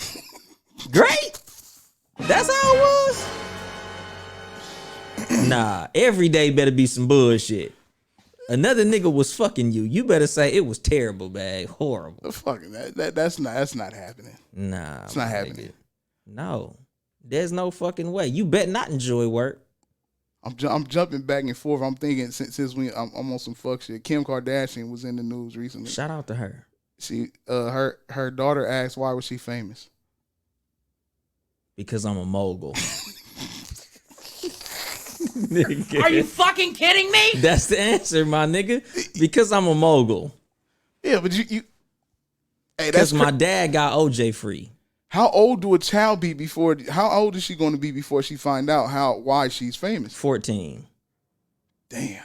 Great? That's how it was? Nah, every day better be some bullshit. Another nigga was fucking you. You better say it was terrible, bag. Horrible. Fucking that's not happening. Nah, it's not happening. Nigga. No, there's no fucking way. You bet not enjoy work. I'm jumping back and forth. I'm thinking since I'm on some fuck shit. Kim Kardashian was in the news recently. Shout out to her. She her daughter asked why was she famous? Because I'm a mogul. Are you fucking kidding me? That's the answer, my nigga. Because I'm a mogul. Yeah, but you hey, because my dad got OJ free. How old do a child be before? How old is she going to be before she find out why she's famous? 14. Damn.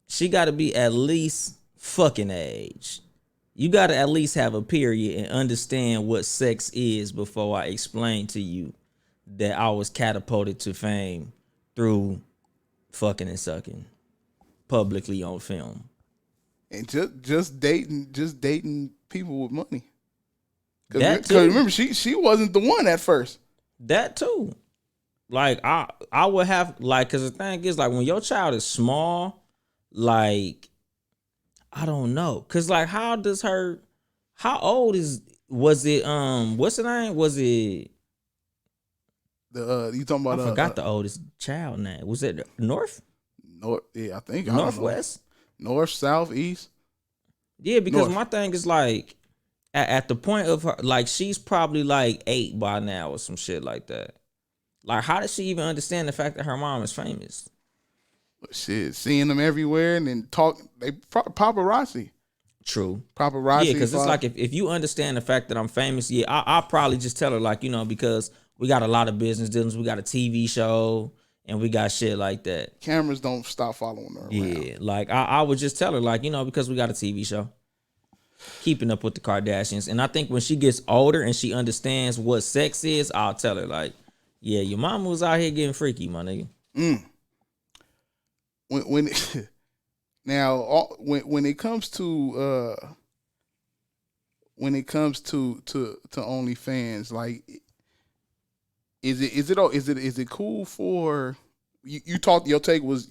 She got to be at least fucking age. You got to at least have a period and understand what sex is before I explain to you that I was catapulted to fame through fucking and sucking publicly on film. And just dating people with money. Because remember, she wasn't the one at first. That too. Like, I would have, like, because the thing is, like, when your child is small, like, I don't know. Because, like, how old was it, what's the name? Was it? You talking about? I forgot the oldest child name. Was it North? Yeah, I think. Northwest? North, South, East? Yeah, because North. My thing is, like, at the point of her, like, she's probably like 8 by now or some shit like that. Like, how does she even understand the fact that her mom is famous? Shit, seeing them everywhere and then they paparazzi. True. Paparazzi. Yeah, because it's like if you understand the fact that I'm famous, yeah, I'll probably just tell her, like, you know, because we got a lot of business dealings, we got a TV show, and we got shit like that. Cameras don't stop following her around. Yeah, like, I would just tell her, like, you know, because we got a TV show. Keeping Up with the Kardashians. And I think when she gets older and she understands what sex is, I'll tell her, like, yeah, your mama was out here getting freaky, my nigga. When it comes to OnlyFans, like, is it cool for you talked, your take was,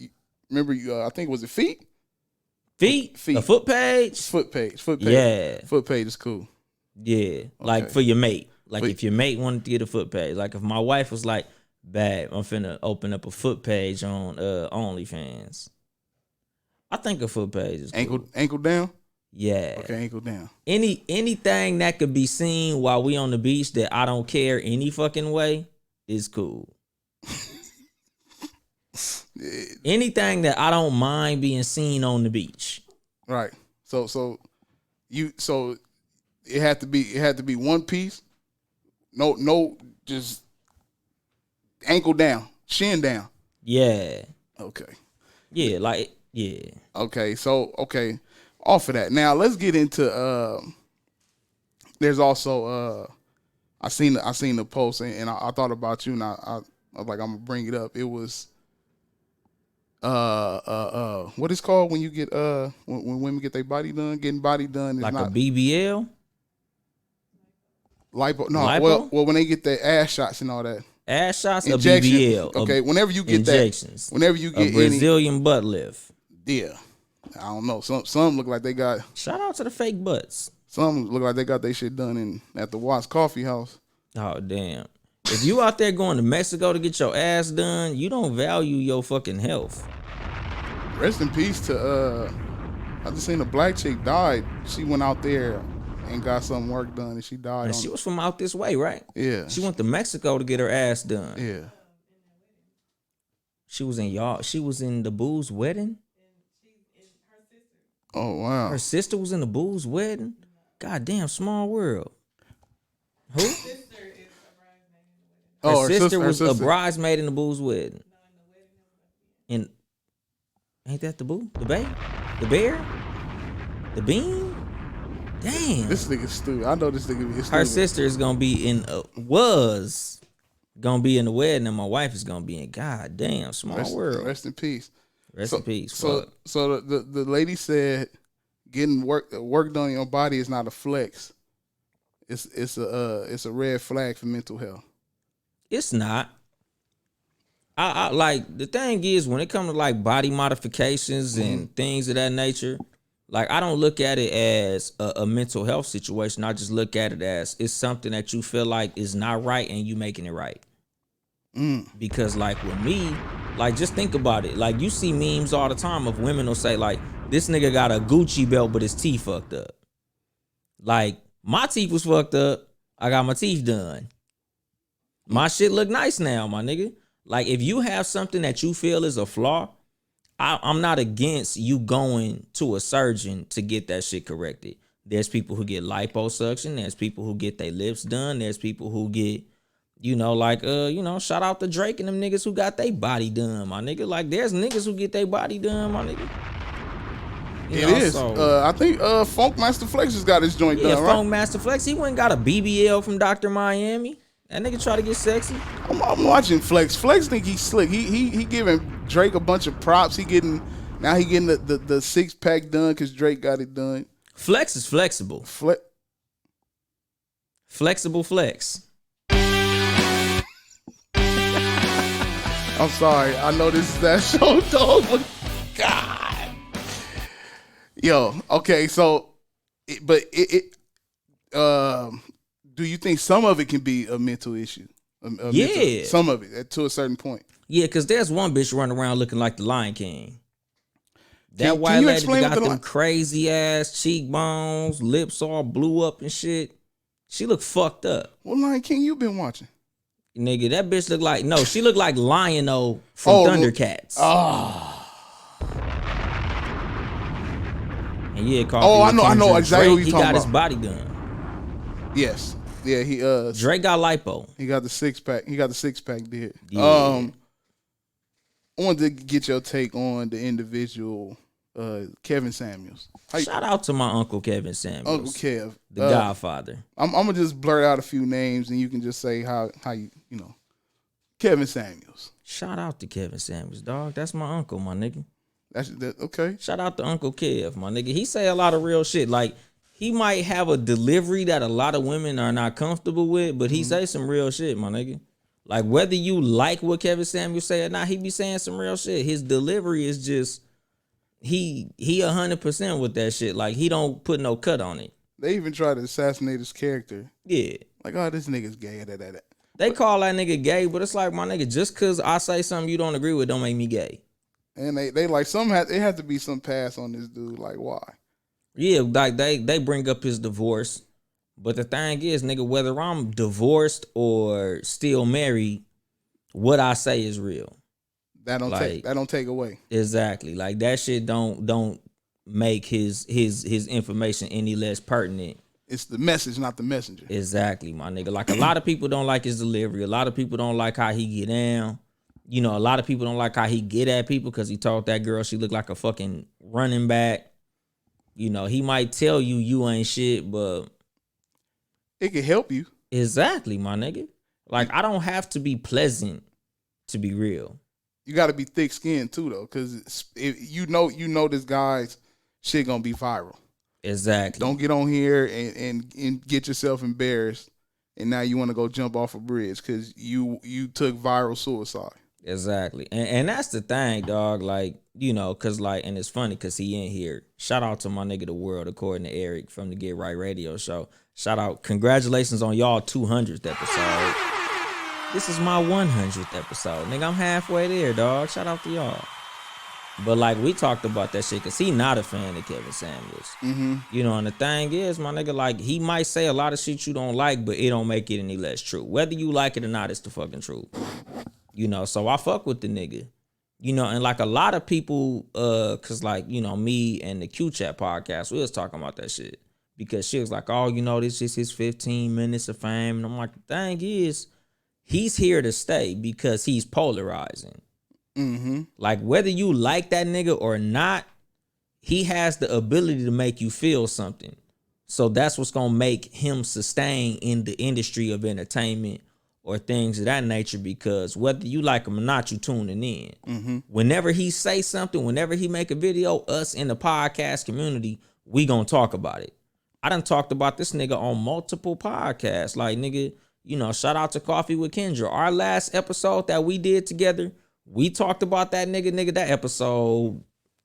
remember, I think, was it feet? Feet? A foot page? Foot page. Yeah. Foot page is cool. Yeah. Like, for your mate. Like if your mate wanted to get a foot page, like if my wife was like, "Babe, I'm finna open up a foot page on OnlyFans," I think a foot page is cool. Ankle down. Yeah. Okay, ankle down. Anything that could be seen while we on the beach that I don't care any fucking way is cool. Anything that I don't mind being seen on the beach. Right. So it had to be one piece. No, just ankle down, shin down. Yeah. Okay. Yeah, like yeah. Okay. So off of that. Now let's get into there's also I seen the post and I thought about you and I was like, I'm gonna bring it up. It was what is called when you get when women get their body done? Getting body done is like not a BBL? lipo. No, Lipo? well when they get their ass shots and all that. Ass shots, Injection. a BBL. Okay, whenever you get injections. that, whenever you get a Brazilian butt lift. Yeah. I don't know. Some look like they got. Shout out to the fake butts. Some look like they got their shit done at the Watts Coffee House. Oh damn! If you out there going to Mexico to get your ass done, you don't value your fucking health. Rest in peace to I just seen a black chick died. She went out there and got some work done and she died. And she was from out this way, right? Yeah. She went to Mexico to get her ass done. Yeah. She was in the boo's wedding. Oh wow. Her sister was in the boo's wedding. God damn, small world. Who? Her sister was a bridesmaid in the boo's wedding. And ain't that the boo? The bae? The bear? The bean? Damn. This nigga's stupid. I know this nigga is stupid. Her sister is gonna be was gonna be in the wedding, and my wife is gonna be in. God damn, small world. Rest in peace. Rest in peace. So the lady said, getting work done on your body is not a flex. It's a red flag for mental health. It's not. I like the thing is when it comes to like body modifications and things of that nature, like I don't look at it as a mental health situation. I just look at it as it's something that you feel like is not right and you making it right. Because like with me, like just think about it. Like you see memes all the time of women will say like, this nigga got a Gucci belt but his teeth fucked up. Like my teeth was fucked up. I got my teeth done. My shit look nice now, my nigga. Like if you have something that you feel is a flaw, I'm not against you going to a surgeon to get that shit corrected. There's people who get liposuction. There's people who get their lips done. There's people who get, shout out to Drake and them niggas who got their body done, my nigga. Like there's niggas who get their body done, my nigga. It is. I think Funk Master Flex just got his joint done, right? Funk Master Flex. He went and got a BBL from Dr. Miami. That nigga try to get sexy. I'm watching Flex. Flex think he's slick. He giving Drake a bunch of props. He getting the 6-pack done because Drake got it done. Flex is flexible. Flexible flex. I'm sorry. I know this is that show, dog, but God. Yo, okay, so, do you think some of it can be a mental issue? Some of it, to a certain point. Yeah, because there's one bitch running around looking like the Lion King. That white lady got them crazy ass cheekbones, lips all blew up and shit. She look fucked up. What Lion King you been watching? Nigga, that bitch look like, no, she look like Lion-O from Thundercats. And yeah, I know exactly what you're talking about. He got his body done. Yes. Yeah, he Drake got lipo. He got the 6-pack. He got the 6-pack did. Yeah. I wanted to get your take on the individual Kevin Samuels. Shout out to my Uncle Kevin Samuels. Uncle Kev. The Godfather. I'm gonna just blurt out a few names and you can just say how you know. Kevin Samuels. Shout out to Kevin Samuels, dog. That's my uncle, my nigga. That's okay. Shout out to Uncle Kev, my nigga. He say a lot of real shit. Like, he might have a delivery that a lot of women are not comfortable with, but he say some real shit, my nigga. Like, whether you like what Kevin Samuels say or not, he be saying some real shit. His delivery is just, he 100% with that shit. Like, he don't put no cut on it. They even tried to assassinate his character. Yeah. Like, oh, this nigga's gay. That. They call that nigga gay, but it's like, my nigga, just cause I say something you don't agree with don't make me gay. And they like it had to be some pass on this dude. Like, why? Yeah, like they bring up his divorce. But the thing is, nigga, whether I'm divorced or still married, what I say is real. That don't take away. Exactly. Like that shit don't make his information any less pertinent. It's the message, not the messenger. Exactly, my nigga. Like a lot of people don't like his delivery. A lot of people don't like how he get down. You know, a lot of people don't like how he get at people because he told that girl she looked like a fucking running back. You know, he might tell you ain't shit, but it can help you. Exactly, my nigga. Like, I don't have to be pleasant to be real. You got to be thick-skinned too, though, because you know this guy's shit gonna be viral. Exactly. Don't get on here and get yourself embarrassed, and now you want to go jump off a bridge because you took viral suicide. Exactly. And that's the thing, dog. Like, you know, because, like, and it's funny because he in here. Shout out to my nigga The World, according to Eric from the Get Right Radio Show. Shout out. Congratulations on y'all 200th episode. This is my 100th episode. Nigga, I'm halfway there, dog. Shout out to y'all. But, like, we talked about that shit because he not a fan of Kevin Samuels. Mm-hmm. You know, and the thing is, my nigga, like, he might say a lot of shit you don't like, but it don't make it any less true. Whether you like it or not, it's the fucking truth. You know, so I fuck with the nigga. You know, and like a lot of people, cause like, you know, me and the Q Chat podcast, we was talking about that shit. Because she was like, oh, you know, this is his 15 minutes of fame. And I'm like, the thing is, he's here to stay because he's polarizing. Mm-hmm. Like, whether you like that nigga or not, he has the ability to make you feel something. So that's what's gonna make him sustain in the industry of entertainment or things of that nature, because whether you like him or not, you tuning in. Mm-hmm. Whenever he say something, whenever he make a video, us in the podcast community, we gonna talk about it. I done talked about this nigga on multiple podcasts. Like, nigga, you know, shout out to Coffee with Kendra. Our last episode that we did together, we talked about that nigga. Nigga, that episode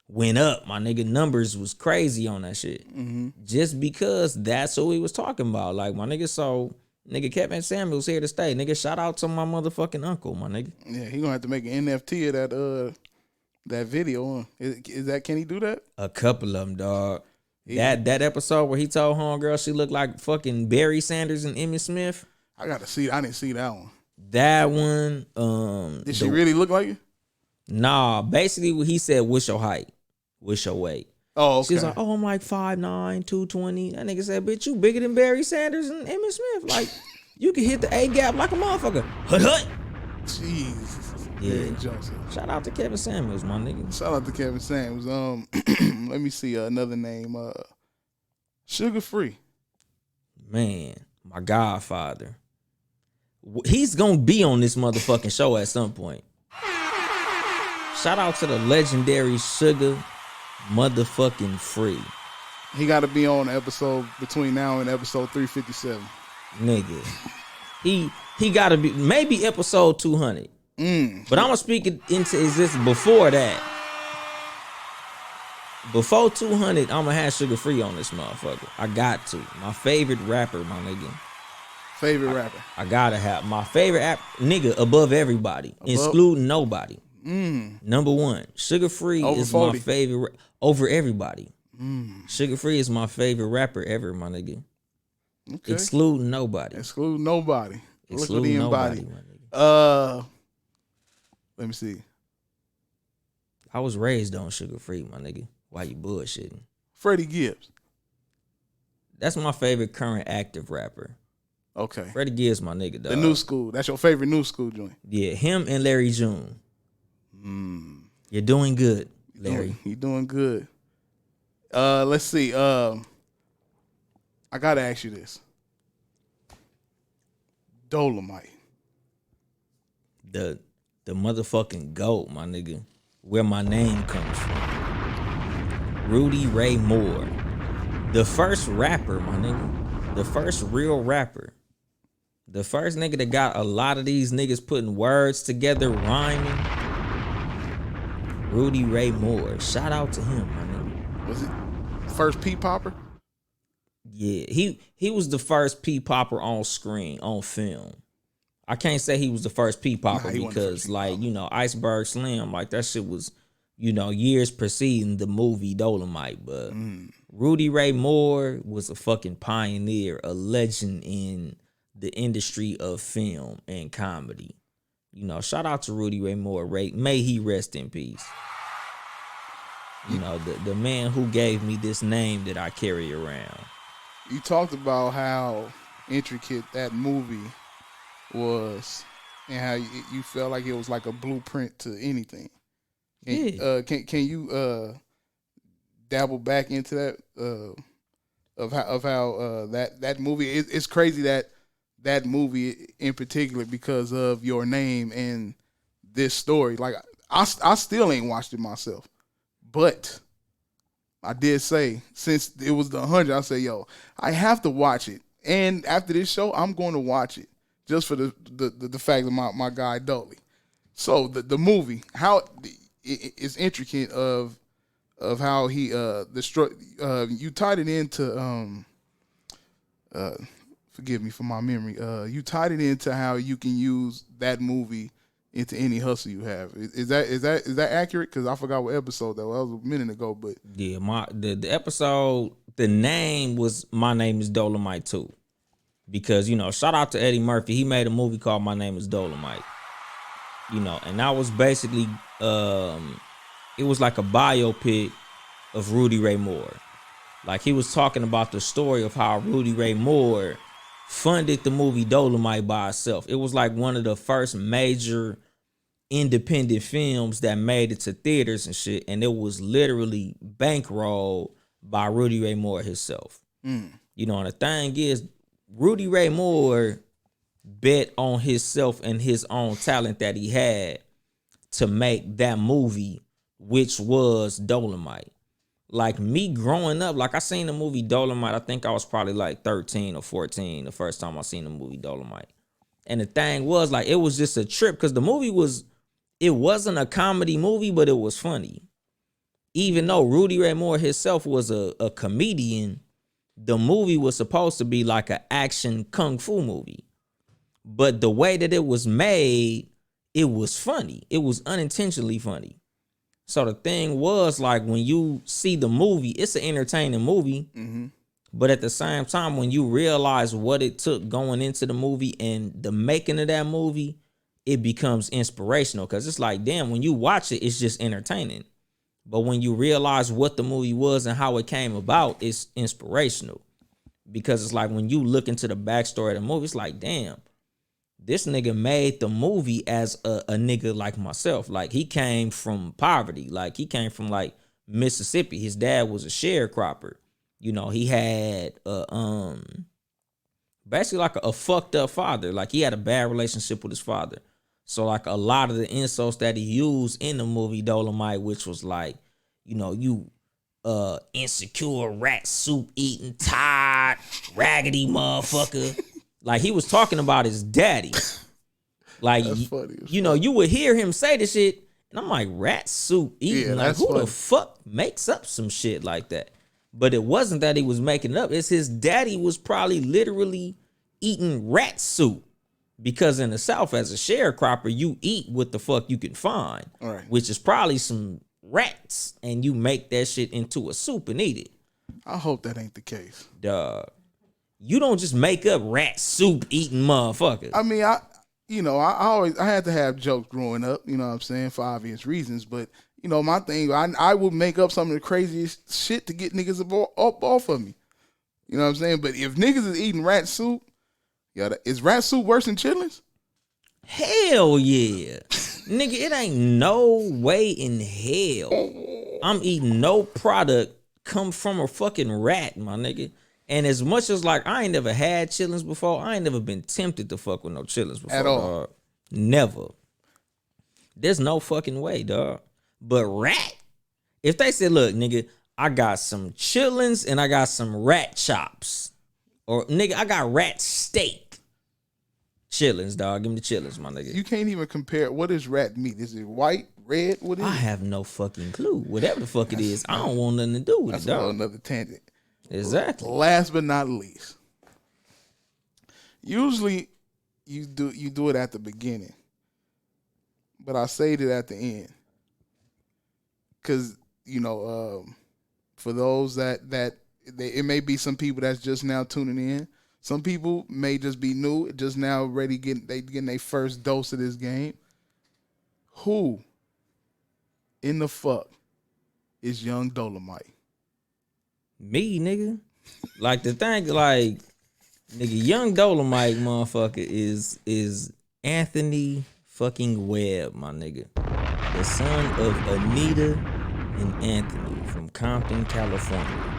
went up. My nigga, numbers was crazy on that shit. Mm-hmm. Just because that's who he was talking about. Like, my nigga, so... Nigga, Kevin Samuels here to stay. Nigga, shout out to my motherfucking uncle, my nigga. Yeah, he gonna have to make an NFT of that video. Can he do that? A couple of them, dog. Yeah. That episode where he told homegirl she looked like fucking Barry Sanders and Emmitt Smith. I gotta see. I didn't see that one. That one. Did she really look like you? Nah. Basically, he said, "What's your height? What's your weight?" Oh, okay. She's like, "Oh, I'm like 5'9", 220. That nigga said, "Bitch, you bigger than Barry Sanders and Emmitt Smith. Like, you can hit the A gap like a motherfucker." Hut. Jesus. Yeah. Joseph. Shout out to Kevin Samuels, my nigga. Shout out to Kevin Samuels. Let me see another name. Sugar Free. Man, my godfather. He's gonna be on this motherfucking show at some point. Shout out to the legendary Sugar motherfucking Free. He got to be on the episode between now and episode 357. Nigga, he got to be maybe episode 200. But I'm gonna speak it into existence before that. Before 200, I'm gonna have Sugar Free on this motherfucker. I got to. My favorite rapper, my nigga. Favorite rapper. I gotta have my favorite nigga above everybody, excluding nobody. Number one, Sugar Free over is 40. my favorite over everybody. Sugar Free is my favorite rapper ever, my nigga. Okay. Excluding nobody. Excluding nobody. Excluding Look what he nobody, my nigga. Let me see. I was raised on Sugar Free, my nigga. Why you bullshitting? Freddie Gibbs. That's my favorite current active rapper. Okay. Freddie Gibbs, my nigga, dog. The new school. That's your favorite new school joint. Yeah, him and Larry June. You're doing good, Larry. You doing good. Let's see. I gotta ask you this. Dolemite. The motherfucking GOAT, my nigga. Where my name comes from. Rudy Ray Moore. The first rapper, my nigga. The first real rapper. The first nigga that got a lot of these niggas putting words together, rhyming. Rudy Ray Moore. Shout out to him, my nigga. Was it first Pete Popper? Yeah, he was the first P popper on screen on film. I can't say he was the first P popper because like, you know, Iceberg Slim, like that shit was, you know, years preceding the movie Dolemite. But Rudy Ray Moore was a fucking pioneer, a legend in the industry of film and comedy. You know, shout out to Rudy Ray Moore. May he rest in peace. You know, the man who gave me this name that I carry around. You talked about how intricate that movie was and how you felt like it was like a blueprint to anything. Can you dabble back into that of how that movie? It's crazy that movie in particular because of your name and this story. Like I still ain't watched it myself, but I did say since it was the 100, I said, yo, I have to watch it. And after this show, I'm going to watch it just for the fact of my guy Dolly. So the movie, how it's intricate of how he you tied it into forgive me for my memory. You tied it into how you can use that movie into any hustle you have. Is that accurate? Because I forgot what episode that was. That was a minute ago, but yeah, the episode, the name was My Name is Dolemite too, because you know, shout out to Eddie Murphy. He made a movie called My Name is Dolemite. You know, and that was basically it was like a biopic of Rudy Ray Moore. Like he was talking about the story of how Rudy Ray Moore funded the movie Dolemite by itself. It was like one of the first major independent films that made it to theaters and shit, and it was literally bankrolled by Rudy Ray Moore himself. You know, and the thing is, Rudy Ray Moore bet on himself and his own talent that he had to make that movie, which was Dolemite. Like me growing up, like I seen the movie Dolemite, I think I was probably like 13 or 14 the first time I seen the movie Dolemite. And the thing was, like, it was just a trip because the movie it wasn't a comedy movie, but it was funny. Even though Rudy Ray Moore himself was a comedian, the movie was supposed to be like an action kung fu movie. But the way that it was made, it was funny. It was unintentionally funny. So the thing was, like, when you see the movie, it's an entertaining movie. But at the same time, when you realize what it took going into the movie and the making of that movie, it becomes inspirational. Because it's like, damn, when you watch it, it's just entertaining. But when you realize what the movie was and how it came about, it's inspirational. Because it's like when you look into the backstory of the movie, it's like, damn, this nigga made the movie as a nigga like myself. Like, he came from poverty. Like, he came from, like, Mississippi. His dad was a sharecropper. You know, he had basically like a fucked up father. Like, he had a bad relationship with his father. So, like, a lot of the insults that he used in the movie Dolemite, which was like, you know, you insecure, rat soup eating, tired, raggedy motherfucker. Like, he was talking about his daddy. Like, you know, you would hear him say this shit, and I'm like, rat soup eating? Yeah, like, who the fuck makes up some shit like that? But it wasn't that he was making it up. It's his daddy was probably literally eating rat soup. Because in the South, as a sharecropper, you eat what the fuck you can find. Right. Which is probably some rats, and you make that shit into a soup and eat it. I hope that ain't the case. Dog. You don't just make up rat soup eating motherfuckers. I mean, I had to have jokes growing up, you know what I'm saying, for obvious reasons. But, you know, my thing, I would make up some of the craziest shit to get niggas up off of me. You know what I'm saying? But if niggas is eating rat soup, is rat soup worse than chitlins? Hell yeah. Nigga, it ain't no way in hell I'm eating no product come from a fucking rat, my nigga. And as much as, like, I ain't never had chitlins before, I ain't never been tempted to fuck with no chitlins before. At all. Dog. Never. There's no fucking way, dog. But rat, if they said, look, nigga, I got some chitlins and I got some rat chops. Or, nigga, I got rat steak. Chitlins, dog. Give me the chitlins, my nigga. You can't even compare. What is rat meat? Is it white, red? What is it? I have no fucking clue. Whatever the fuck it is, I don't want nothing to do with it, dog. That's another tangent. Exactly. Last but not least, usually you do it at the beginning, but I say it at the end because for those that it may be some people that's just now tuning in. Some people may just be new, just now ready getting their first dose of this game. Who in the fuck is Yung Dolemite? Me, nigga. Like the thing, like nigga, Yung Dolemite, motherfucker, is Anthony fucking Webb, my nigga, the son of Anita and Anthony from Compton, California.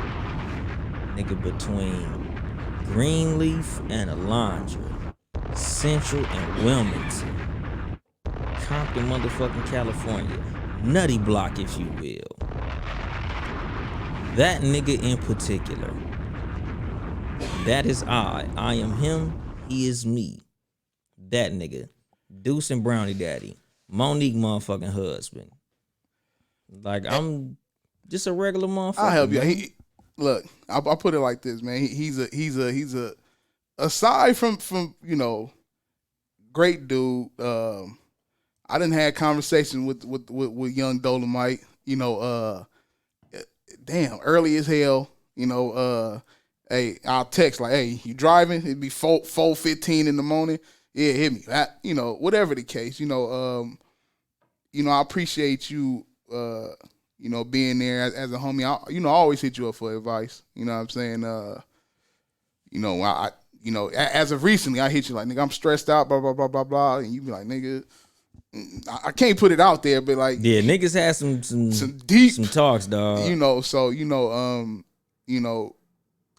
Nigga, between Greenleaf and Alondra, Central and Wilmington, Compton, motherfucking California, Nutty Block, if you will. That nigga in particular, that is I am him, he is me. That nigga, Deuce and Brownie Daddy, Monique motherfucking husband. Like, I'm just a regular motherfucker. I'll help you. Look, I'll put it like this, man. He's a aside from great dude. I done had conversation with Yung Dolemite. Damn, early as hell. Hey, I'll text like, hey, you driving? It'd be 4:15 in the morning. Yeah, hit me. That, whatever the case. I appreciate you. Being there as a homie. I always hit you up for advice. You know what I'm saying? As of recently, I hit you like, nigga, I'm stressed out, blah, blah, blah, blah, blah. And you be like, nigga, I can't put it out there, but like, yeah, niggas had some deep, some talks, dog. A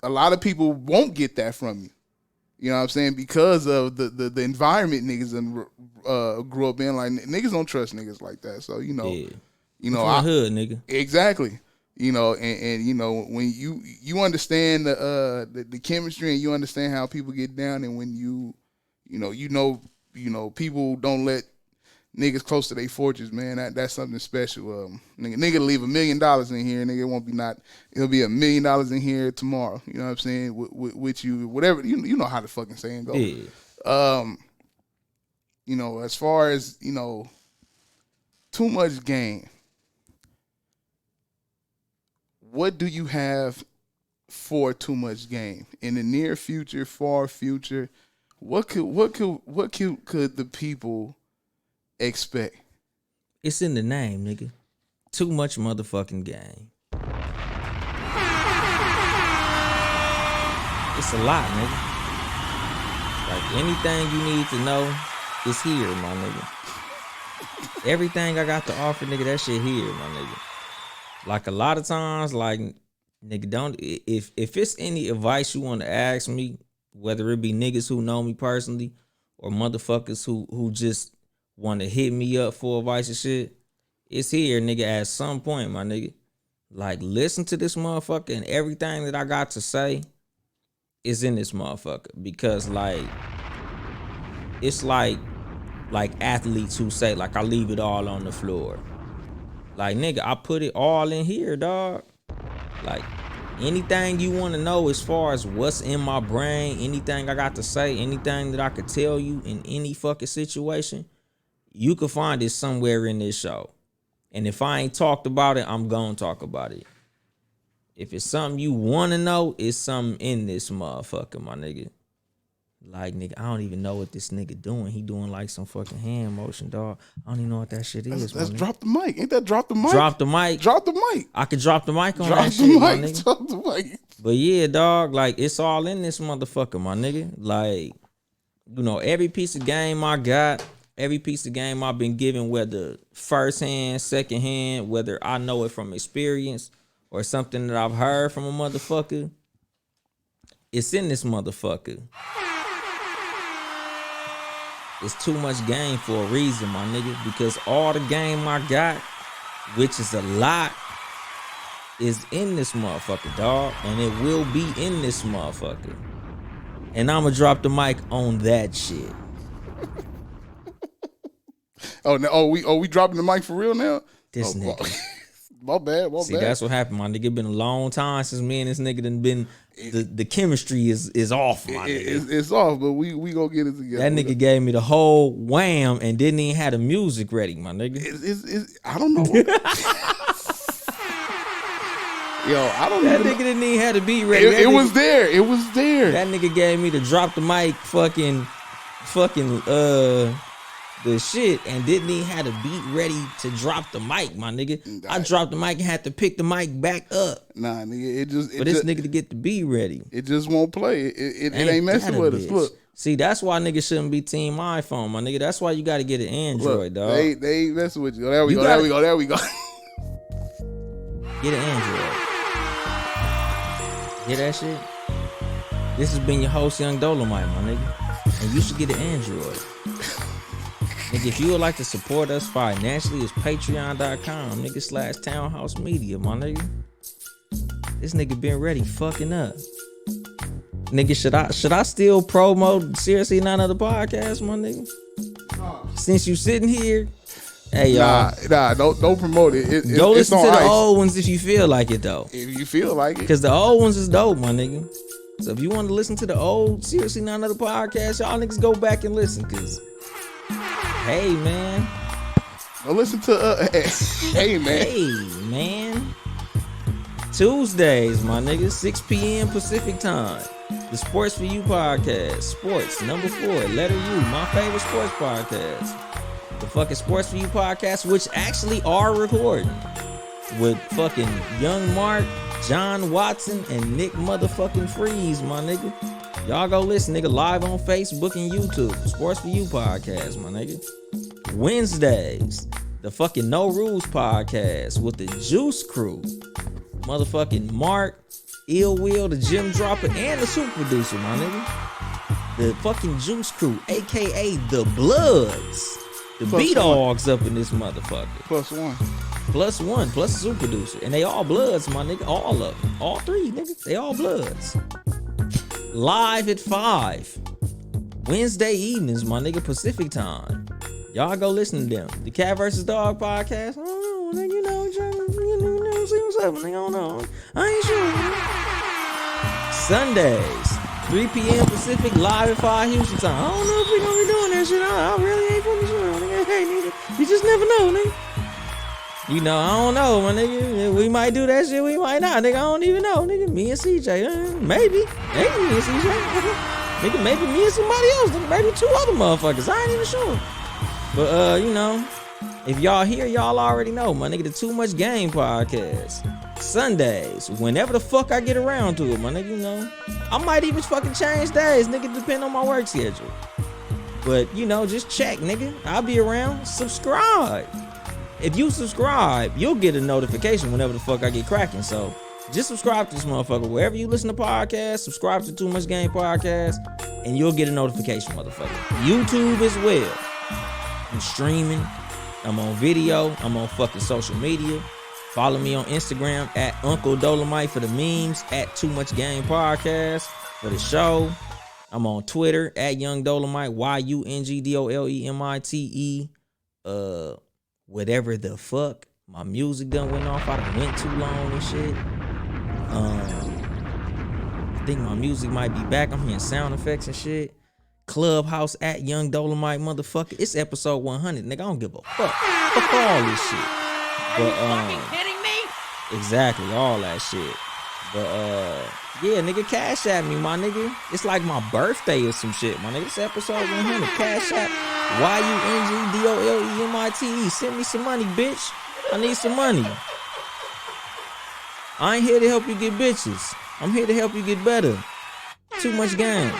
lot of people won't get that from you. You know what I'm saying? Because of the environment niggas grew up in. Like, niggas don't trust niggas like that. So, Yeah. I hood, nigga. Exactly. And when you understand the chemistry and you understand how people get down, and when people don't let niggas close to their fortunes, man, that's something special. Nigga leave $1 million in here, nigga, it'll be $1 million in here tomorrow. You know what I'm saying? With you, whatever, you know how the fucking saying goes. Yeah. As far as, too much game. What do you have for too much game in the near future, far future? What could the people expect? It's in the name, nigga. Too much motherfucking game. It's a lot, nigga. Like, anything you need to know is here, my nigga. Everything I got to offer, nigga, that shit here, my nigga. Like, a lot of times, like, nigga, don't, if it's any advice you want to ask me, whether it be niggas who know me personally or motherfuckers who just want to hit me up for advice and shit, it's here, nigga, at some point, my nigga. Like, listen to this motherfucker, and everything that I got to say is in this motherfucker. Because, like, it's like athletes who say, like, I leave it all on the floor. Like, nigga, I put it all in here, dog. Like, anything you want to know as far as what's in my brain, anything I got to say, anything that I could tell you in any fucking situation, you can find it somewhere in this show. And if I ain't talked about it, I'm gonna talk about it. If it's something you want to know, it's something in this motherfucker, my nigga. Like, nigga, I don't even know what this nigga doing. He doing like some fucking hand motion, dog. I don't even know what that shit is. That's drop the mic. Ain't that drop the mic? Drop the mic. Drop the mic. I could drop the mic on drop that the shit, mic. my nigga. Drop the mic. But yeah, dog, like, it's all in this motherfucker, my nigga. Like, every piece of game I got, every piece of game I've been given, whether first hand, second hand, whether I know it from experience or something that I've heard from a motherfucker, it's in this motherfucker. It's too much game for a reason, my nigga, because all the game I got, which is a lot, is in this motherfucker, dog, and it will be in this motherfucker. And I'ma drop the mic on that shit. We dropping the mic for real now? This nigga. My bad. See, that's what happened, my nigga. It been a long time since me and this nigga done been. The chemistry is off, my nigga. It's off, but we gonna get it together. That nigga gave me the whole wham and didn't even have the music ready, my nigga. I don't know. Yo, I don't know. That nigga didn't even have the beat ready. It was there. It was there. That nigga gave me the drop the mic fucking the shit and didn't even have the beat ready to drop the mic, my nigga. I dropped the mic and had to pick the mic back up. Nah, nigga, for this nigga to get the beat ready. It just won't play. It ain't messing with us. Look. See, that's why niggas shouldn't be team iPhone, my nigga. That's why you got to get an Android, dog. They ain't messing with you. There we go. Get an Android. Hear that shit? This has been your host, Yung Dolemite, my nigga. And you should get an Android. Nigga, if you would like to support us financially, it's patreon.com, nigga /TowneHouse Media, my nigga. This nigga been ready fucking up. Nigga, should I still promote Seriously None Other Podcast, my nigga? Since you sitting here, hey y'all. Nah, don't promote it. Go listen to the ice. old ones if you feel like it though. If you feel like it. Because the old ones is dope, my nigga. So if you want to listen to the old Seriously None Other Podcast, y'all niggas go back and listen, cause hey man. Go listen to hey man. Hey man. Tuesdays, my nigga, 6 p.m. Pacific time. The Sports For You podcast. Sports, number 4, letter U, my favorite sports podcast. The fucking Sports For You podcast, which actually are recording. With fucking Young Mark, John Watson, and Nick motherfucking Freeze, my nigga. Y'all go listen, nigga, live on Facebook and YouTube. Sports For You podcast, my nigga. Wednesdays, the fucking No Rules podcast with the Juice Crew. Motherfucking Mark, Ill Will, the Gym Dropper, and the Super Producer, my nigga. The fucking Juice Crew, aka the Bloods. The B-Dogs up in this motherfucker. Plus one, plus the Super Producer. And they all Bloods, my nigga. All of them. All 3, nigga. They all Bloods. Live at 5. Wednesday evenings, my nigga, Pacific time. Y'all go listen to them. The Cat vs. Dog podcast. I don't know, nigga, you know, see what's up, nigga, I don't know. I ain't sure. Sundays, 3 p.m. Pacific, live at 5 Houston time. I don't know if we gonna be doing that shit. I really ain't fucking sure, nigga. Hey, nigga, you just never know, nigga. You know, I don't know, my nigga. We might do that shit, we might not, nigga. I don't even know, nigga. Me and CJ, maybe me and CJ. Nigga, maybe me and somebody else, nigga. Maybe 2 other motherfuckers. I ain't even sure. But, you know, if y'all here, y'all already know, my nigga, the Too Much Game podcast. Sundays, whenever the fuck I get around to it, my nigga, you know. I might even fucking change days, nigga, depending on my work schedule. But, you know, just check, nigga. I'll be around. Subscribe. If you subscribe, you'll get a notification whenever the fuck I get cracking. So, just subscribe to this motherfucker. Wherever you listen to podcasts, subscribe to Too Much Game podcast, and you'll get a notification, motherfucker. YouTube as well. I'm streaming. I'm on video. I'm on fucking social media. Follow me on Instagram at Uncle Dolemite for the memes, at Too Much Game Podcast for the show. I'm on Twitter at Yung Dolemite, YUNGDOLEMITE. Whatever the fuck. My music done went off. I done went too long and shit. I think my music might be back. I'm hearing sound effects and shit. Clubhouse at Yung Dolemite, motherfucker. It's episode 100, nigga. I don't give a fuck. Fuck all this shit. Are you fucking kidding me? Exactly, all that shit. But yeah, nigga, cash at me, my nigga. It's like my birthday or some shit, my nigga. It's episode 100. Cash at YUNGDOLEMITE. Send me some money, bitch. I need some money. I ain't here to help you get bitches. I'm here to help you get better. Too much game.